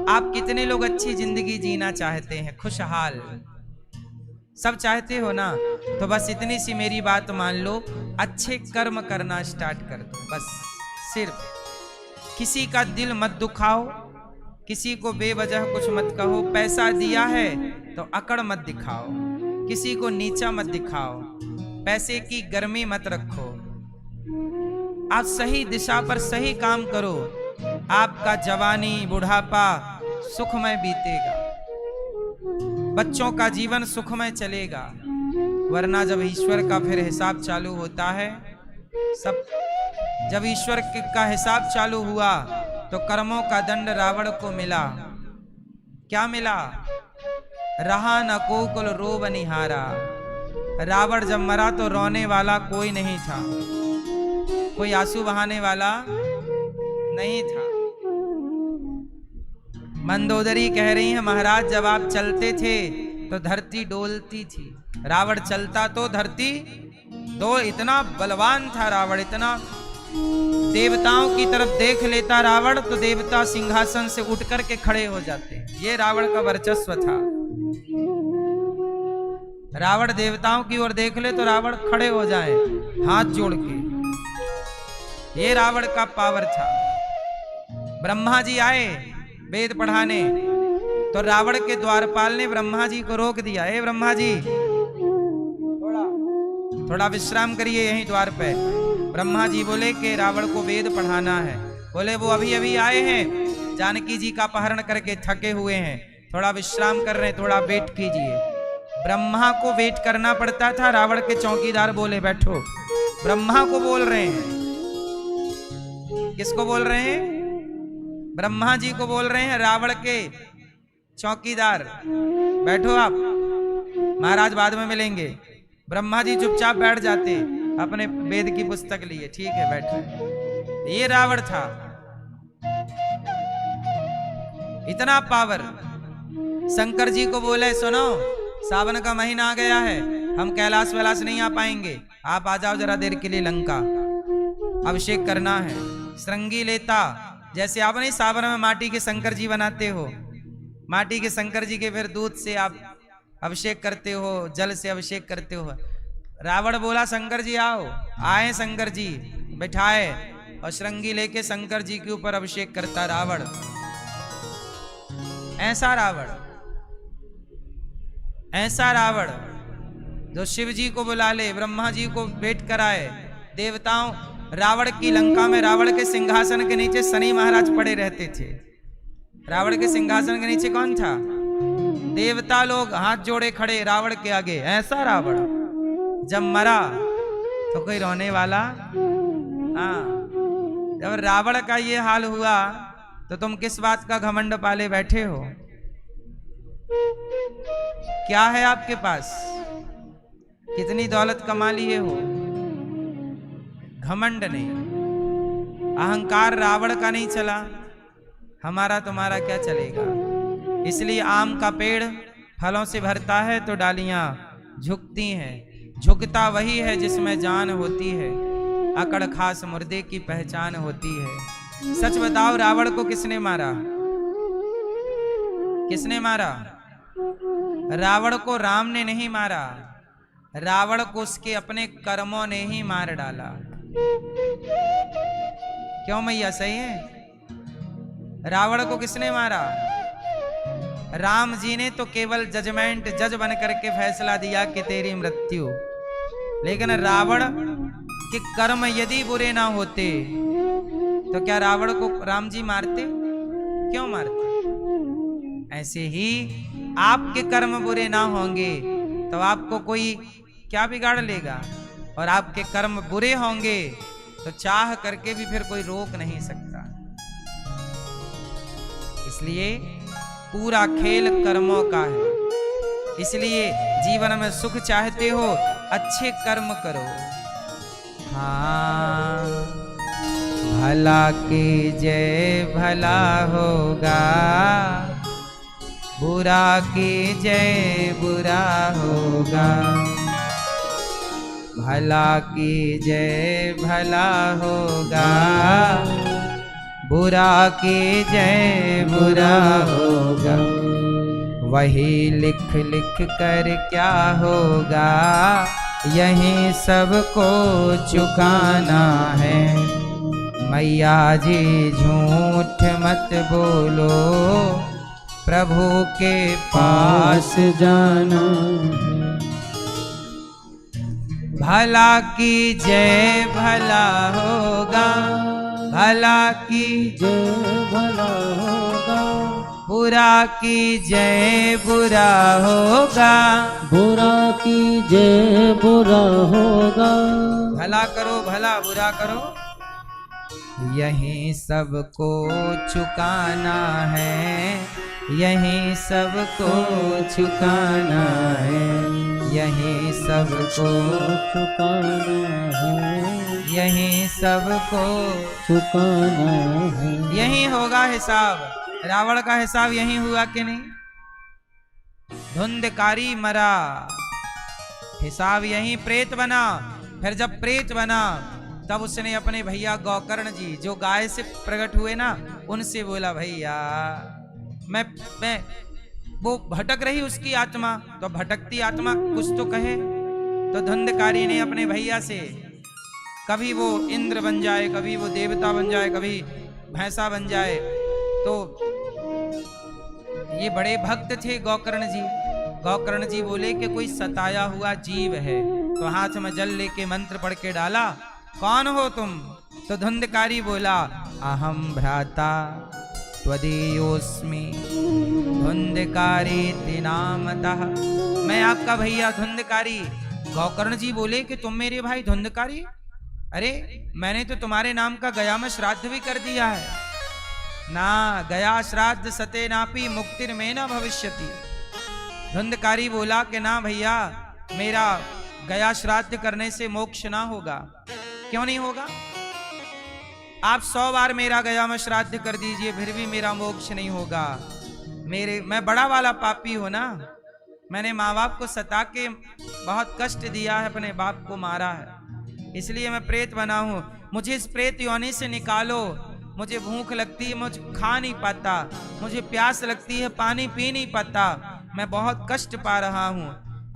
आप कितने लोग अच्छी जिंदगी जीना चाहते हैं, खुशहाल? सब चाहते हो ना? तो बस इतनी सी मेरी बात मान लो, अच्छे कर्म करना स्टार्ट कर दो। बस सिर्फ किसी का दिल मत दुखाओ, किसी को बेवजह कुछ मत कहो। पैसा दिया है तो अकड़ मत दिखाओ, किसी को नीचा मत दिखाओ, पैसे की गर्मी मत रखो। आप सही दिशा पर सही काम करो। आपका जवानी, बुढ़ापा, सुखमय बीतेगा, बच्चों का जीवन सुखमय चलेगा। वरना जब ईश्वर का फिर हिसाब चालू होता है, सब जब ईश्वर का हिसाब चालू हुआ तो कर्मों का दंड रावण को मिला। क्या मिला? रहा न कोकुल रोब निहारा। रावण जब मरा तो रोने वाला कोई नहीं था, कोई आंसू बहाने वाला नहीं था। मंदोदरी कह रही है, महाराज जब आप चलते थे तो धरती डोलती थी। रावण चलता तो धरती तो इतना बलवान था रावण, इतना देवताओं की तरफ देख लेता रावण तो देवता सिंहासन से उठ करके खड़े हो जाते। ये रावण का वर्चस्व था। रावण देवताओं की ओर देख ले तो रावण खड़े हो जाए हाथ जोड़ के। ये रावण का पावर था। ब्रह्मा जी आए वेद पढ़ाने तो रावण के द्वारपाल ने ब्रह्मा जी को रोक दिया। हे ब्रह्मा जी, थोड़ा विश्राम करिए यहीं द्वार पे। ब्रह्मा जी बोले कि रावण को वेद पढ़ाना है। बोले वो अभी अभी आए हैं, जानकी जी का अपहरण करके थके हुए हैं, थोड़ा विश्राम कर रहे हैं, थोड़ा वेट कीजिए। ब्रह्मा को वेट करना पड़ता था। रावण के चौकीदार बोले बैठो। ब्रह्मा को बोल रहे हैं। किसको बोल रहे हैं? ब्रह्मा जी को बोल रहे हैं। रावण के चौकीदार बैठो आप, महाराज बाद में मिलेंगे। ब्रह्मा जी चुपचाप बैठ जाते, अपने वेद की पुस्तक लिए। ठीक है बैठो। ये रावण था, इतना पावर। शंकर जी को बोले सुनो, सावन का महीना आ गया है, हम कैलाश वैलाश नहीं आ पाएंगे, आप आ जाओ जरा देर के लिए लंका, अभिषेक करना है। श्रृंगी लेता, जैसे आप नहीं सावन में माटी के शंकर जी बनाते हो, माटी के शंकर जी के फिर दूध से आप अभिषेक करते हो, जल से अभिषेक करते हो। रावण बोला शंकर जी आओ। आए शंकर जी, बैठाए और श्रृंगी लेके शंकर जी के ऊपर अभिषेक करता रावण। ऐसा रावण, ऐसा रावण जो शिव जी को बुला ले, ब्रह्मा जी को भेंट कराए, देवताओं। रावण की लंका में रावण के सिंहासन के नीचे शनि महाराज पड़े रहते थे। रावण के सिंहासन के नीचे कौन था? देवता लोग हाथ जोड़े खड़े रावण के आगे। ऐसा रावण जब मरा तो कोई रोने वाला? हाँ, जब रावण का ये हाल हुआ तो तुम किस बात का घमंड पाले बैठे हो? क्या है आपके पास? कितनी दौलत कमा लिए हो? घमंड नहीं, अहंकार रावण का नहीं चला, हमारा तुम्हारा क्या चलेगा? इसलिए आम का पेड़ फलों से भरता है तो डालियां झुकती हैं। झुकता वही है जिसमें जान होती है, अकड़ खास मुर्दे की पहचान होती है। सच बताओ, रावण को किसने मारा? किसने मारा? रावण को राम ने नहीं मारा, रावण को उसके अपने कर्मों ने ही मार डाला। क्यों मैया, सही है? रावण को किसने मारा? राम जी ने तो केवल जज बन करके फैसला दिया कि तेरी मृत्यु, लेकिन रावण के कर्म यदि बुरे ना होते तो क्या रावण को राम जी मारते? क्यों मारते? ऐसे ही आपके कर्म बुरे ना होंगे तो आपको कोई क्या बिगाड़ लेगा, और आपके कर्म बुरे होंगे तो चाह करके भी फिर कोई रोक नहीं सकता। इसलिए पूरा खेल कर्मों का है। इसलिए जीवन में सुख चाहते हो, अच्छे कर्म करो। हाँ, भला कीजिए भला होगा, बुरा कीजिए बुरा होगा। भला कीजिए भला होगा, बुरा कीजिए बुरा होगा। वही लिख लिख कर क्या होगा, यही सबको चुकाना है। मैया जी झूठ मत बोलो, प्रभु के पास जाना है। भला कीजिए भला होगा, भला कीजिए भला होगा, बुरा की जय बुरा होगा, बुरा की जय बुरा होगा, भला करो भला बुरा करो, यही सबको चुकाना है, यही सबको चुकाना है, यही सबको चुकाना है, यही सबको चुकाना है। यही होगा हिसाब। रावण का हिसाब यही हुआ कि नहीं? धुंधकारी मरा, हिसाब यही प्रेत बना। फिर जब प्रेत बना तब उसने अपने भैया गौकर्ण जी जो गाय से प्रकट हुए ना, उनसे बोला भैया मैं वो भटक रही उसकी आत्मा, तो भटकती आत्मा कुछ तो कहे। तो धुंधकारी ने अपने भैया से, कभी वो इंद्र बन जाए, कभी वो देवता बन जाए, कभी भैंसा बन जाए। तो ये बड़े भक्त थे गौकर्ण जी। गौकर्ण जी बोले कि कोई सताया हुआ जीव है। तो हाथ में जल लेके मंत्र पढ़ के डाला, कौन हो तुम? तो धुंधकारी बोला, अहम भ्राता त्वदीयोस्मि धुंधकारी नामतः, मैं आपका भैया धुंधकारी। गौकर्ण जी बोले कि तुम मेरे भाई धुंधकारी? अरे मैंने तो तुम्हारे नाम का गया में श्राद्ध भी कर दिया है ना, गया श्राद्ध सते नापी मुक्तिर में न भविष्यति। धुंधकारी बोला कि ना भैया, मेरा गया श्राद्ध करने से मोक्ष ना होगा। क्यों नहीं होगा? आप 100 बार मेरा गया में श्राद्ध कर दीजिए, फिर भी मेरा मोक्ष नहीं होगा। मैं बड़ा वाला पापी हूं ना, मैंने माँ बाप को सता के बहुत कष्ट दिया है, अपने बाप को मारा है, इसलिए मैं प्रेत बना हूं। मुझे इस प्रेत योनि से निकालो। मुझे भूख लगती है, मुझे खा नहीं पाता, मुझे प्यास लगती है, पानी पी नहीं पाता, मैं बहुत कष्ट पा रहा हूं।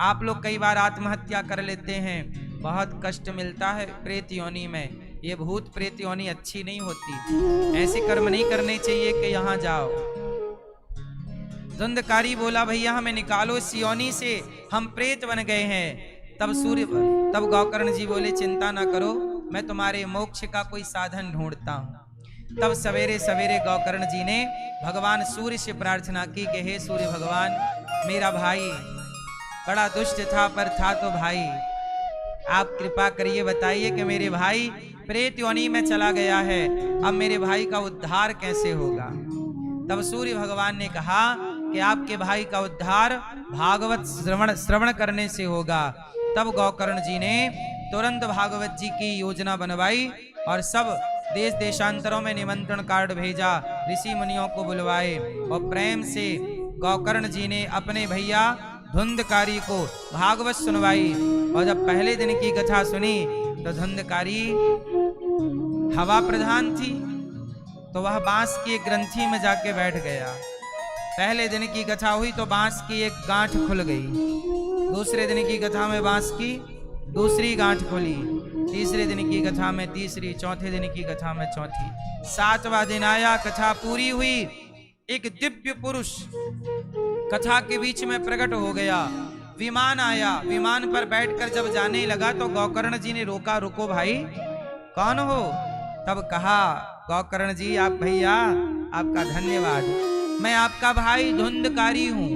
आप लोग कई बार आत्महत्या कर लेते हैं, बहुत कष्ट मिलता है प्रेत योनि में। ये भूत प्रेत योनि अच्छी नहीं होती, ऐसे कर्म नहीं करने चाहिए कि यहाँ जाओ। धुंधकारी बोला भैया हमें निकालो इस योनि से, हम प्रेत बन गए हैं। तब गौकर्ण जी बोले चिंता ना करो, मैं तुम्हारे मोक्ष का कोई साधन ढूंढता हूँ। तब सवेरे सवेरे गौकर्ण जी ने भगवान सूर्य से प्रार्थना की कि हे सूर्य भगवान, मेरा भाई बड़ा दुष्ट था पर था तो भाई, आप कृपा करिए बताइए कि मेरे भाई प्रेत योनि में चला गया है, अब मेरे भाई का उद्धार कैसे होगा? तब सूर्य भगवान ने कहा कि आपके भाई का उद्धार भागवत श्रवण करने से होगा। तब गौकर्ण जी ने तुरंत भागवत जी की योजना बनवाई और सब देश देशांतरों में निमंत्रण कार्ड भेजा, ऋषि मुनियों को बुलवाए और प्रेम से गौकर्ण जी ने अपने भैया धुंधकारी को भागवत सुनवाई। और जब पहले दिन की कथा सुनी तो धुंधकारी हवा प्रधान थी, तो वह बांस की एक ग्रंथि में जाके बैठ गया। पहले दिन की कथा हुई तो बांस की एक गांठ खुल गई, दूसरे दिन की कथा में बांस की दूसरी गांठ खुली, तीसरे दिन की कथा में तीसरी, चौथे दिन की कथा में चौथी। 7वां दिन आया, कथा पूरी हुई, एक दिव्य पुरुष कथा के बीच में प्रकट हो गया। विमान आया, विमान पर बैठकर जब जाने लगा तो गौकर्ण जी ने रोका, रुको भाई कौन हो? तब कहा गौकर्ण जी आप भैया आपका धन्यवाद, मैं आपका भाई धुंधकारी हूं।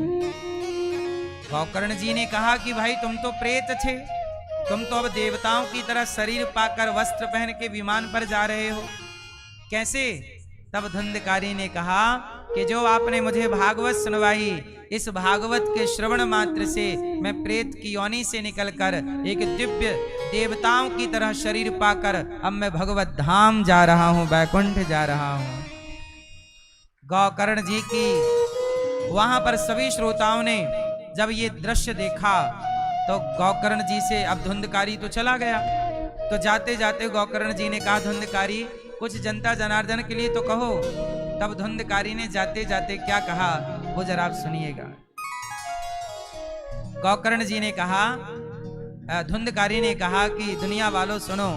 गौकर्ण जी ने कहा कि भाई तुम तो प्रेत थे, तुम तो अब देवताओं की तरह शरीर पाकर वस्त्र पहन के विमान पर जा रहे हो, कैसे? तब धुंधकारी ने कहा कि जो आपने मुझे भागवत सुनवाई, इस भागवत के श्रवण मात्र से मैं प्रेत की योनि से निकलकर एक दिव्य देवताओं की तरह शरीर पाकर अब मैं भगवत धाम जा रहा हूं, बैकुंठ जा रहा हूं। गौकर्ण जी की वहां पर सभी श्रोताओं ने जब ये दृश्य देखा तो गौकर्ण जी से, अब धुंधकारी तो चला गया, तो जाते जाते गौकर्ण जी ने कहा धुंधकारी कुछ जनता जनार्दन के लिए तो कहो। तब धुंधकारी ने जाते जाते क्या कहा वो जरा आप सुनिएगा। गौकर्ण जी ने कहा, धुंधकारी ने कहा कि दुनिया वालों सुनो,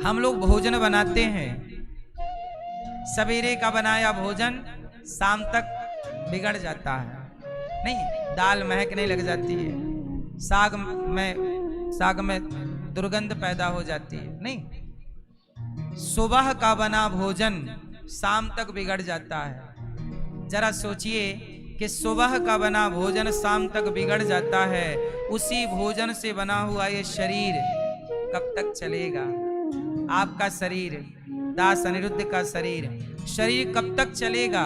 हम लोग भोजन बनाते हैं, सवेरे का बनाया भोजन शाम तक बिगड़ जाता है, नहीं दाल महकने लग जाती है, साग में दुर्गंध पैदा हो जाती है, नहीं सुबह का बना भोजन शाम तक बिगड़ जाता है। जरा सोचिए कि सुबह का बना भोजन शाम तक बिगड़ जाता है, उसी भोजन से बना हुआ ये शरीर कब तक चलेगा? आपका शरीर, दास अनिरुद्ध का शरीर कब तक चलेगा?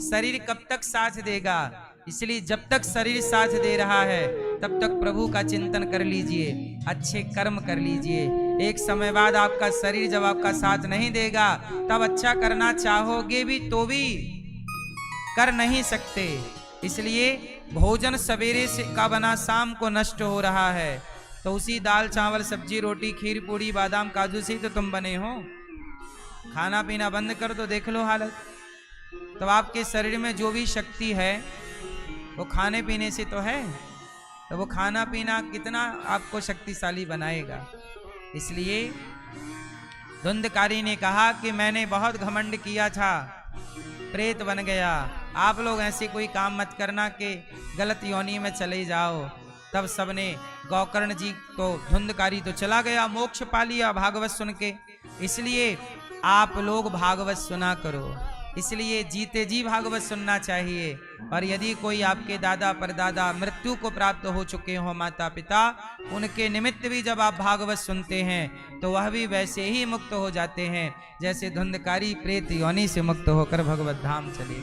शरीर कब तक साथ देगा? इसलिए जब तक शरीर साथ दे रहा है तब तक प्रभु का चिंतन कर लीजिए, अच्छे कर्म कर लीजिए। एक समय बाद आपका शरीर जब आपका साथ नहीं देगा तब अच्छा करना चाहोगे भी तो भी कर नहीं सकते। इसलिए भोजन सवेरे से का बना शाम को नष्ट हो रहा है, तो उसी दाल चावल सब्जी रोटी खीर पूड़ी बादाम काजू से तो तुम बने हो। खाना पीना बंद कर दो, देख लो हालत। तो आपके शरीर में जो भी शक्ति है वो खाने पीने से तो है, तो वो खाना पीना कितना आपको शक्तिशाली बनाएगा। इसलिए धुंधकारी ने कहा कि मैंने बहुत घमंड किया था, प्रेत बन गया। आप लोग ऐसे कोई काम मत करना कि गलत योनि में चले जाओ। तब सबने गोकर्ण जी तो धुंधकारी तो चला गया, मोक्ष पा लिया भागवत सुन के। इसलिए आप लोग भागवत सुना करो, इसलिए जीते जी भागवत सुनना चाहिए। और यदि कोई आपके दादा परदादा मृत्यु को प्राप्त हो चुके हो, माता पिता, उनके निमित्त भी जब आप भागवत सुनते हैं तो वह भी वैसे ही मुक्त हो जाते हैं जैसे धुंधकारी प्रेत योनि से मुक्त होकर भगवत धाम चले।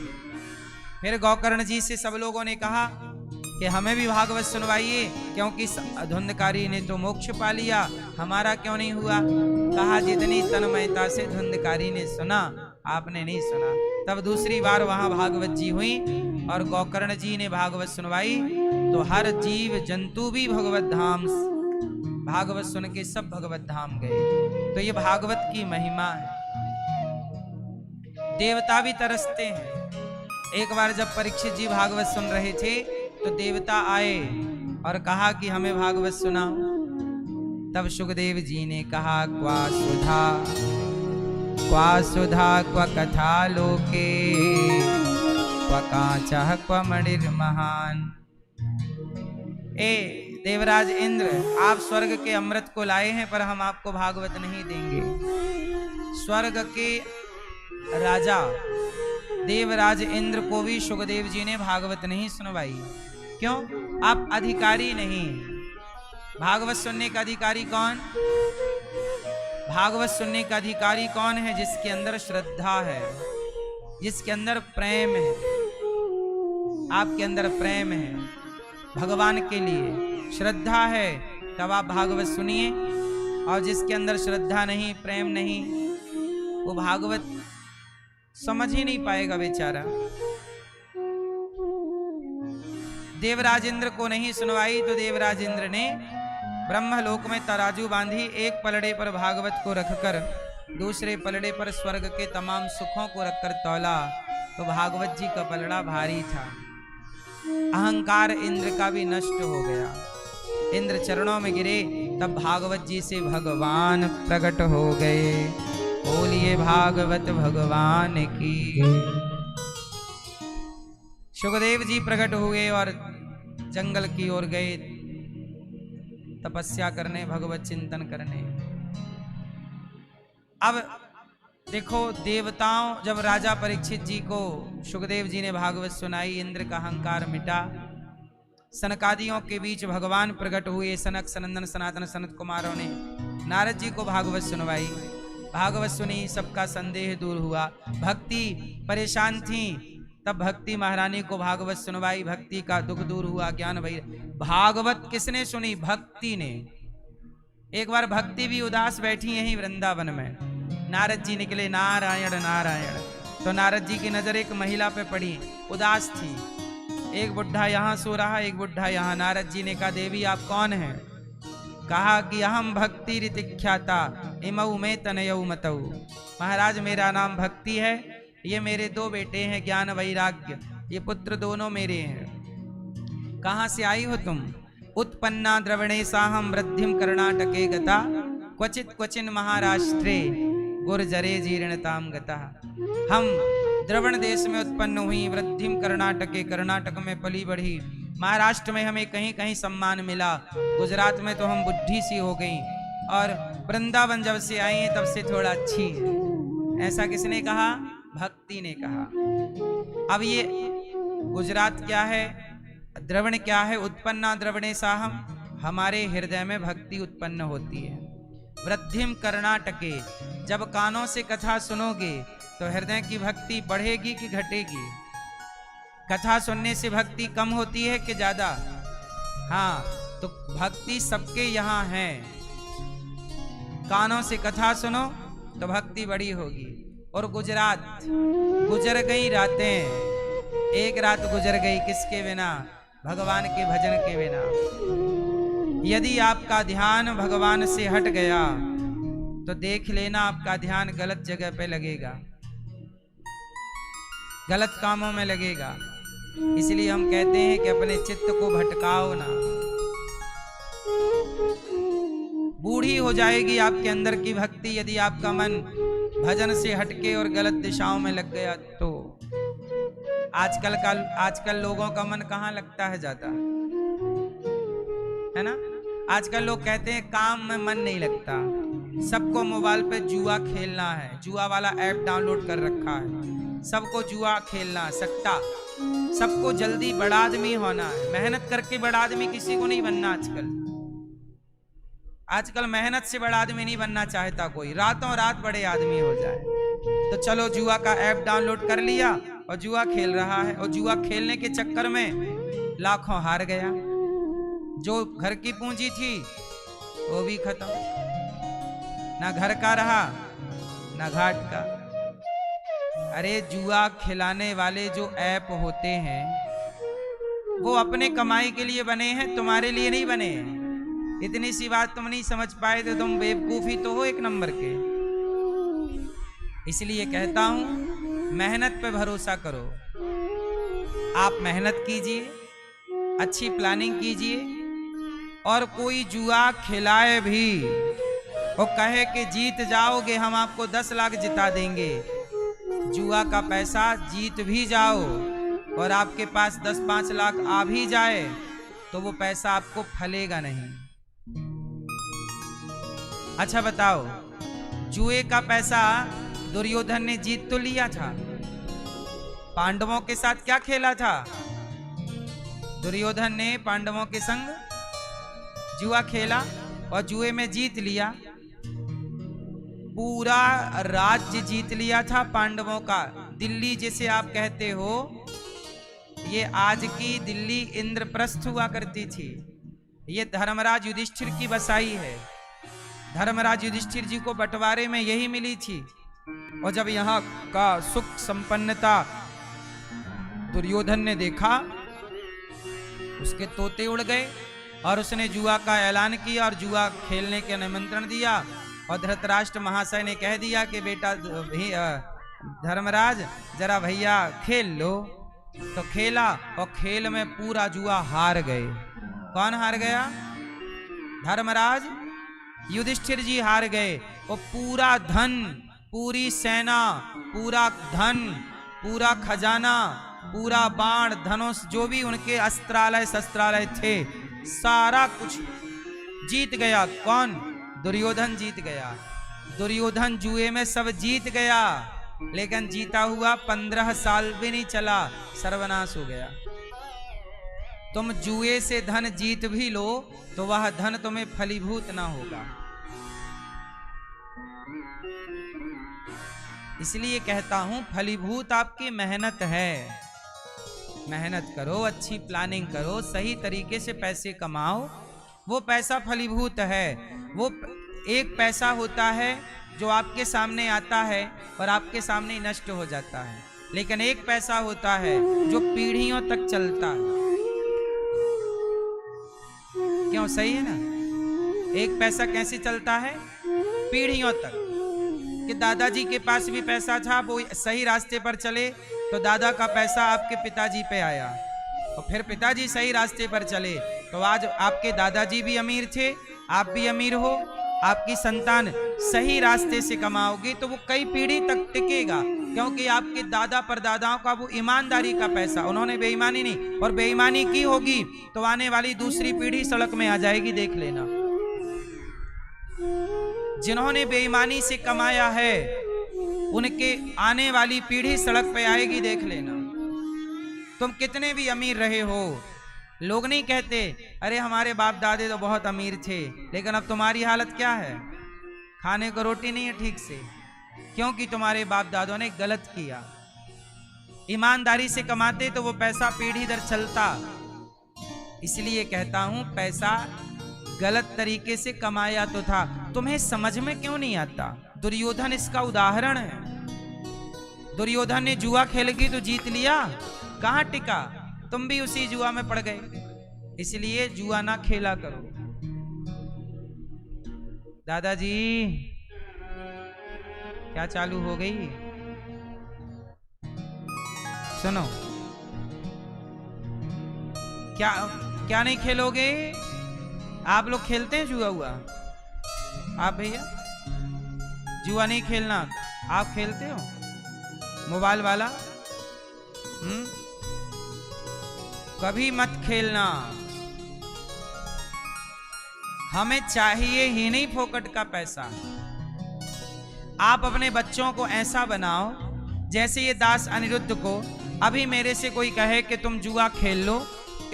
फिर गोकर्ण जी से सब लोगों ने कहा कि हमें भी भागवत सुनवाइए, क्योंकि धुंधकारी ने तो मोक्ष पा लिया, हमारा क्यों नहीं हुआ? कहा जितनी तन्मयता से धुंधकारी ने सुना, आपने नहीं सुना। तब दूसरी बार वहां भागवत जी हुई और गोकर्ण जी ने भागवत सुनवाई, तो हर जीव जंतु भी भगवत धाम भागवत सुन के सब भगवत धाम गए। तो ये भागवत की महिमा है। देवता भी तरसते हैं। एक बार जब परीक्षित जी भागवत सुन रहे थे तो देवता आए और कहा कि हमें भागवत सुनाओ। तब सुखदेव जी ने कहा क्वा सुधा क्व कथा लोके क्व कांचः क्व मणिर्महान। ए देवराज इंद्र, आप स्वर्ग के अमृत को लाए हैं पर हम आपको भागवत नहीं देंगे। स्वर्ग के राजा देवराज इंद्र को भी सुखदेव जी ने भागवत नहीं सुनवाई। क्यों? आप अधिकारी नहीं। भागवत सुनने का अधिकारी कौन? भागवत सुनने का अधिकारी कौन है? जिसके अंदर श्रद्धा है, जिसके अंदर प्रेम है। आपके अंदर प्रेम है भगवान के लिए, श्रद्धा है, तब आप भागवत सुनिए। और जिसके अंदर श्रद्धा नहीं, प्रेम नहीं, वो भागवत समझ ही नहीं पाएगा बेचारा। देवराज इंद्र को नहीं सुनवाई तो देवराज इंद्र ने ब्रह्मलोक में तराजू बांधी, एक पलड़े पर भागवत को रखकर दूसरे पलड़े पर स्वर्ग के तमाम सुखों को रखकर तौला, तो भागवत जी का पलड़ा भारी था। अहंकार इंद्र का भी नष्ट हो गया। इंद्र चरणों में गिरे, तब भागवत जी से भगवान प्रकट हो गए। बोलिए भागवत भगवान की। सुखदेव जी प्रकट हुए और जंगल की ओर गए तपस्या करने, भगवत चिंतन करने। अब देखो, देवताओं, जब राजा परीक्षित जी को सुखदेव जी ने भागवत सुनाई, इंद्र का अहंकार मिटा, सनकादियों के बीच भगवान प्रकट हुए। सनक सनंदन सनातन सनत कुमारों ने नारद जी को भागवत सुनवाई। भागवत सुनी, सबका संदेह दूर हुआ। भक्ति परेशान थी, तब भक्ति महारानी को भागवत सुनवाई, भक्ति का दुख दूर हुआ, ज्ञान भई। भागवत किसने सुनी? भक्ति ने। एक बार भक्ति भी उदास बैठी यहीं वृंदावन में, नारद जी निकले, नारायण नारायण। तो नारद जी की नजर एक महिला पे पड़ी, उदास थी। एक बुढ़ा यहाँ सो रहा, एक बुढ़ा यहाँ। नारद जी ने कहा, देवी आप कौन हैं? कहा कि अहम भक्ति ऋतिख्याता इमऊ में तनयऊ मतऊ। महाराज मेरा नाम भक्ति है, ये मेरे दो बेटे हैं ज्ञान वैराग्य, ये पुत्र दोनों मेरे हैं। कहाँ से आई हो तुम? उत्पन्ना द्रवणेशाहम वृद्धिम कर्णाटके गता क्वचित क्वचिन महाराष्ट्रे गुर्जरे जीर्णताम गता। हम द्रवण देश में उत्पन्न हुई, वृद्धिम कर्णाटके, कर्नाटक में पली बढ़ी, महाराष्ट्र में हमें कहीं कहीं सम्मान मिला, गुजरात में तो हम बुढ़ी सी हो गई, और वृंदावन जब से आई हैं तब से थोड़ा अच्छी है। ऐसा किसने कहा? भक्ति ने कहा। अब ये गुजरात क्या है, द्रवण क्या है, उत्पन्ना द्रवणे साहम, हमारे हृदय में भक्ति उत्पन्न होती है। वृद्धिम कर्णाटके, जब कानों से कथा सुनोगे तो हृदय की भक्ति बढ़ेगी कि घटेगी? कथा सुनने से भक्ति कम होती है कि ज्यादा? हाँ, तो भक्ति सबके यहाँ है। कानों से कथा सुनो तो भक्ति बड़ी होगी। और गुजरात, गुजर गई रातें, एक रात गुजर गई किसके बिना? भगवान के भजन के बिना। यदि आपका ध्यान भगवान से हट गया तो देख लेना आपका ध्यान गलत जगह पे लगेगा, गलत कामों में लगेगा। इसलिए हम कहते हैं कि अपने चित्त को भटकाओ ना। बूढ़ी हो जाएगी आपके अंदर की भक्ति यदि आपका मन भजन से हटके और गलत दिशाओं में लग गया तो। आजकल लोगों का मन कहाँ लगता है ज्यादा, है ना? आजकल लोग कहते हैं काम में मन नहीं लगता, सबको मोबाइल पे जुआ खेलना है, जुआ वाला ऐप डाउनलोड कर रखा है, सबको जुआ खेलना, सट्टा, सबको जल्दी बड़ा आदमी होना है। मेहनत करके बड़ा आदमी किसी को नहीं बनना आजकल मेहनत से बड़ा आदमी नहीं बनना चाहता कोई, रातों रात बड़े आदमी हो जाए। तो चलो जुआ का ऐप डाउनलोड कर लिया और जुआ खेल रहा है, और जुआ खेलने के चक्कर में लाखों हार गया। जो घर की पूंजी थी वो भी खत्म, ना घर का रहा ना घाट का। अरे जुआ खिलाने वाले जो ऐप होते हैं वो अपने कमाई के लिए बने हैं, तुम्हारे लिए नहीं बने हैं। इतनी सी बात तुम नहीं समझ पाए तो तुम बेवकूफी तो हो एक नंबर के। इसलिए कहता हूं मेहनत पे भरोसा करो। आप मेहनत कीजिए, अच्छी प्लानिंग कीजिए, और कोई जुआ खिलाए भी और कहे कि जीत जाओगे हम आपको 10 लाख जिता देंगे, जुआ का पैसा जीत भी जाओ और आपके पास 10-5 लाख आ भी जाए तो वो पैसा आपको फलेगा नहीं। अच्छा बताओ, जुए का पैसा दुर्योधन ने जीत तो लिया था, पांडवों के साथ क्या खेला था? दुर्योधन ने पांडवों के संग जुआ खेला और जुए में जीत लिया, पूरा राज्य जीत लिया था पांडवों का। दिल्ली जिसे आप कहते हो, ये आज की दिल्ली इंद्रप्रस्थ हुआ करती थी, ये धर्मराज युधिष्ठिर की बसाई है। धर्मराज युधिष्ठिर जी को बंटवारे में यही मिली थी, और जब यहाँ का सुख संपन्नता दुर्योधन ने देखा, उसके तोते उड़ गए और उसने जुआ का ऐलान किया और जुआ खेलने के निमंत्रण दिया। और धृतराष्ट्र महाशय ने कह दिया कि बेटा धर्मराज जरा भैया खेल लो, तो खेला और खेल में पूरा जुआ हार गए। कौन हार गया? धर्मराज युधिष्ठिर जी हार गए। और पूरा धन, पूरी सेना, पूरा धन, पूरा खजाना, पूरा बाण धनुष, जो भी उनके अस्त्रालय शस्त्रालय थे, सारा कुछ जीत गया। कौन? दुर्योधन जीत गया। दुर्योधन जुए में सब जीत गया, लेकिन जीता हुआ 15 साल भी नहीं चला, सर्वनाश हो गया। तुम जुए से धन जीत भी लो तो वह धन तुम्हें फलीभूत ना होगा। इसलिए कहता हूं फलीभूत आपकी मेहनत है। मेहनत करो, अच्छी प्लानिंग करो, सही तरीके से पैसे कमाओ, वो पैसा फलीभूत है। वो एक पैसा होता है जो आपके सामने आता है और आपके सामने नष्ट हो जाता है, लेकिन एक पैसा होता है जो पीढ़ियों तक चलता है। क्यों? सही है ना? एक पैसा कैसे चलता है? पीढ़ियों तक। कि दादाजी के पास भी पैसा था, वो सही रास्ते पर चले तो दादा का पैसा आपके पिताजी पे आया, और फिर पिताजी सही रास्ते पर चले तो आज आपके दादाजी भी अमीर थे, आप भी अमीर हो। आपकी संतान सही रास्ते से कमाओगे तो वो कई पीढ़ी तक टिकेगा, क्योंकि आपके दादा परदादाओं का वो ईमानदारी का पैसा, उन्होंने बेईमानी नहीं, और बेईमानी की होगी तो आने वाली दूसरी पीढ़ी सड़क में आ जाएगी, देख लेना। जिन्होंने बेईमानी से कमाया है उनके आने वाली पीढ़ी सड़क पे आएगी, देख लेना। तुम कितने भी अमीर रहे हो, लोग नहीं कहते अरे हमारे बाप दादे तो बहुत अमीर थे, लेकिन अब तुम्हारी हालत क्या है, खाने को रोटी नहीं है ठीक से, क्योंकि तुम्हारे बाप दादों ने गलत किया। ईमानदारी से कमाते तो वो पैसा पीढ़ी दर चलता। इसलिए कहता हूं पैसा गलत तरीके से कमाया तो था, तुम्हें समझ में क्यों नहीं आता? दुर्योधन इसका उदाहरण है। दुर्योधन ने जुआ खेल की तो जीत लिया, कहां टिका? तुम भी उसी जुआ में पड़ गए। इसलिए जुआ ना खेला करो। दादाजी क्या चालू हो गई? सुनो, क्या नहीं खेलोगे? आप लोग खेलते हैं जुआ हुआ? आप भैया जुआ नहीं खेलना, आप खेलते हो? मोबाइल वाला कभी मत खेलना। हमें चाहिए ही नहीं फोकट का पैसा। आप अपने बच्चों को ऐसा बनाओ जैसे ये दास अनिरुद्ध को अभी मेरे से कोई कहे कि तुम जुआ खेल लो,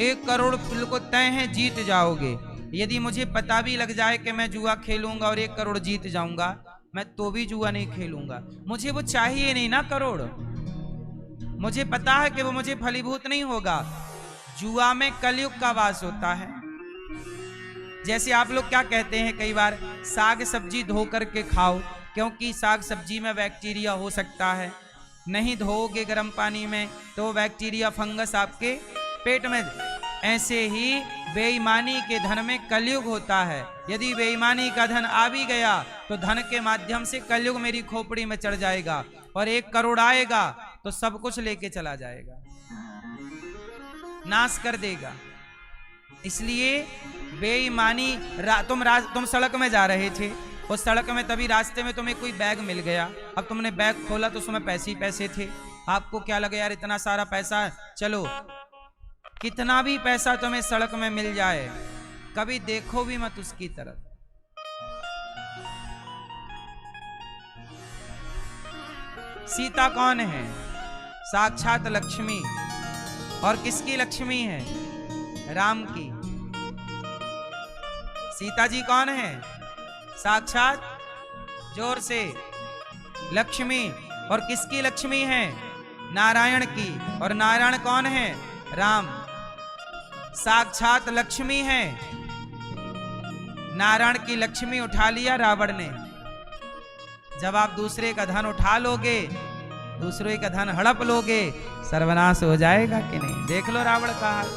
1 करोड़ बिल्कुल तय है जीत जाओगे। यदि मुझे पता भी लग जाए कि मैं जुआ खेलूंगा और 1 करोड़ जीत जाऊंगा, मैं तो भी जुआ नहीं खेलूंगा। मुझे वो चाहिए नहीं ना करोड़। मुझे पता है कि वो मुझे फलीभूत नहीं होगा। जुआ में कलयुग का वास होता है। जैसे आप लोग क्या कहते हैं कई बार, साग सब्जी धो करके खाओ, क्योंकि साग सब्जी में बैक्टीरिया हो सकता है। नहीं धोओगे गर्म पानी में तो बैक्टीरिया फंगस आपके पेट में। ऐसे ही बेईमानी के धन में कलयुग होता है। यदि बेईमानी का धन आ भी गया तो धन के माध्यम से कलयुग मेरी खोपड़ी में चढ़ जाएगा, और 1 करोड़ आएगा तो सब कुछ लेके चला जाएगा, नाश कर देगा। इसलिए बेईमानी तुम सड़क में जा रहे थे, उस सड़क में तभी रास्ते में तुम्हें कोई बैग मिल गया। अब तुमने बैग खोला तो उसमें पैसे ही पैसे थे। आपको क्या लगा यार इतना सारा पैसा है, चलो। कितना भी पैसा तुम्हें सड़क में मिल जाए, कभी देखो भी मत उसकी तरफ। सीता कौन है? साक्षात लक्ष्मी। और किसकी लक्ष्मी है? राम की। सीता जी कौन है? साक्षात, जोर से, लक्ष्मी। और किसकी लक्ष्मी है? नारायण की। और नारायण कौन है? राम। साक्षात लक्ष्मी है। नारायण की लक्ष्मी उठा लिया रावण ने। जब आप दूसरे का धन उठा लोगे, दूसरे का धन हड़प लोगे, सर्वनाश हो जाएगा कि नहीं? देख लो रावण का हाल।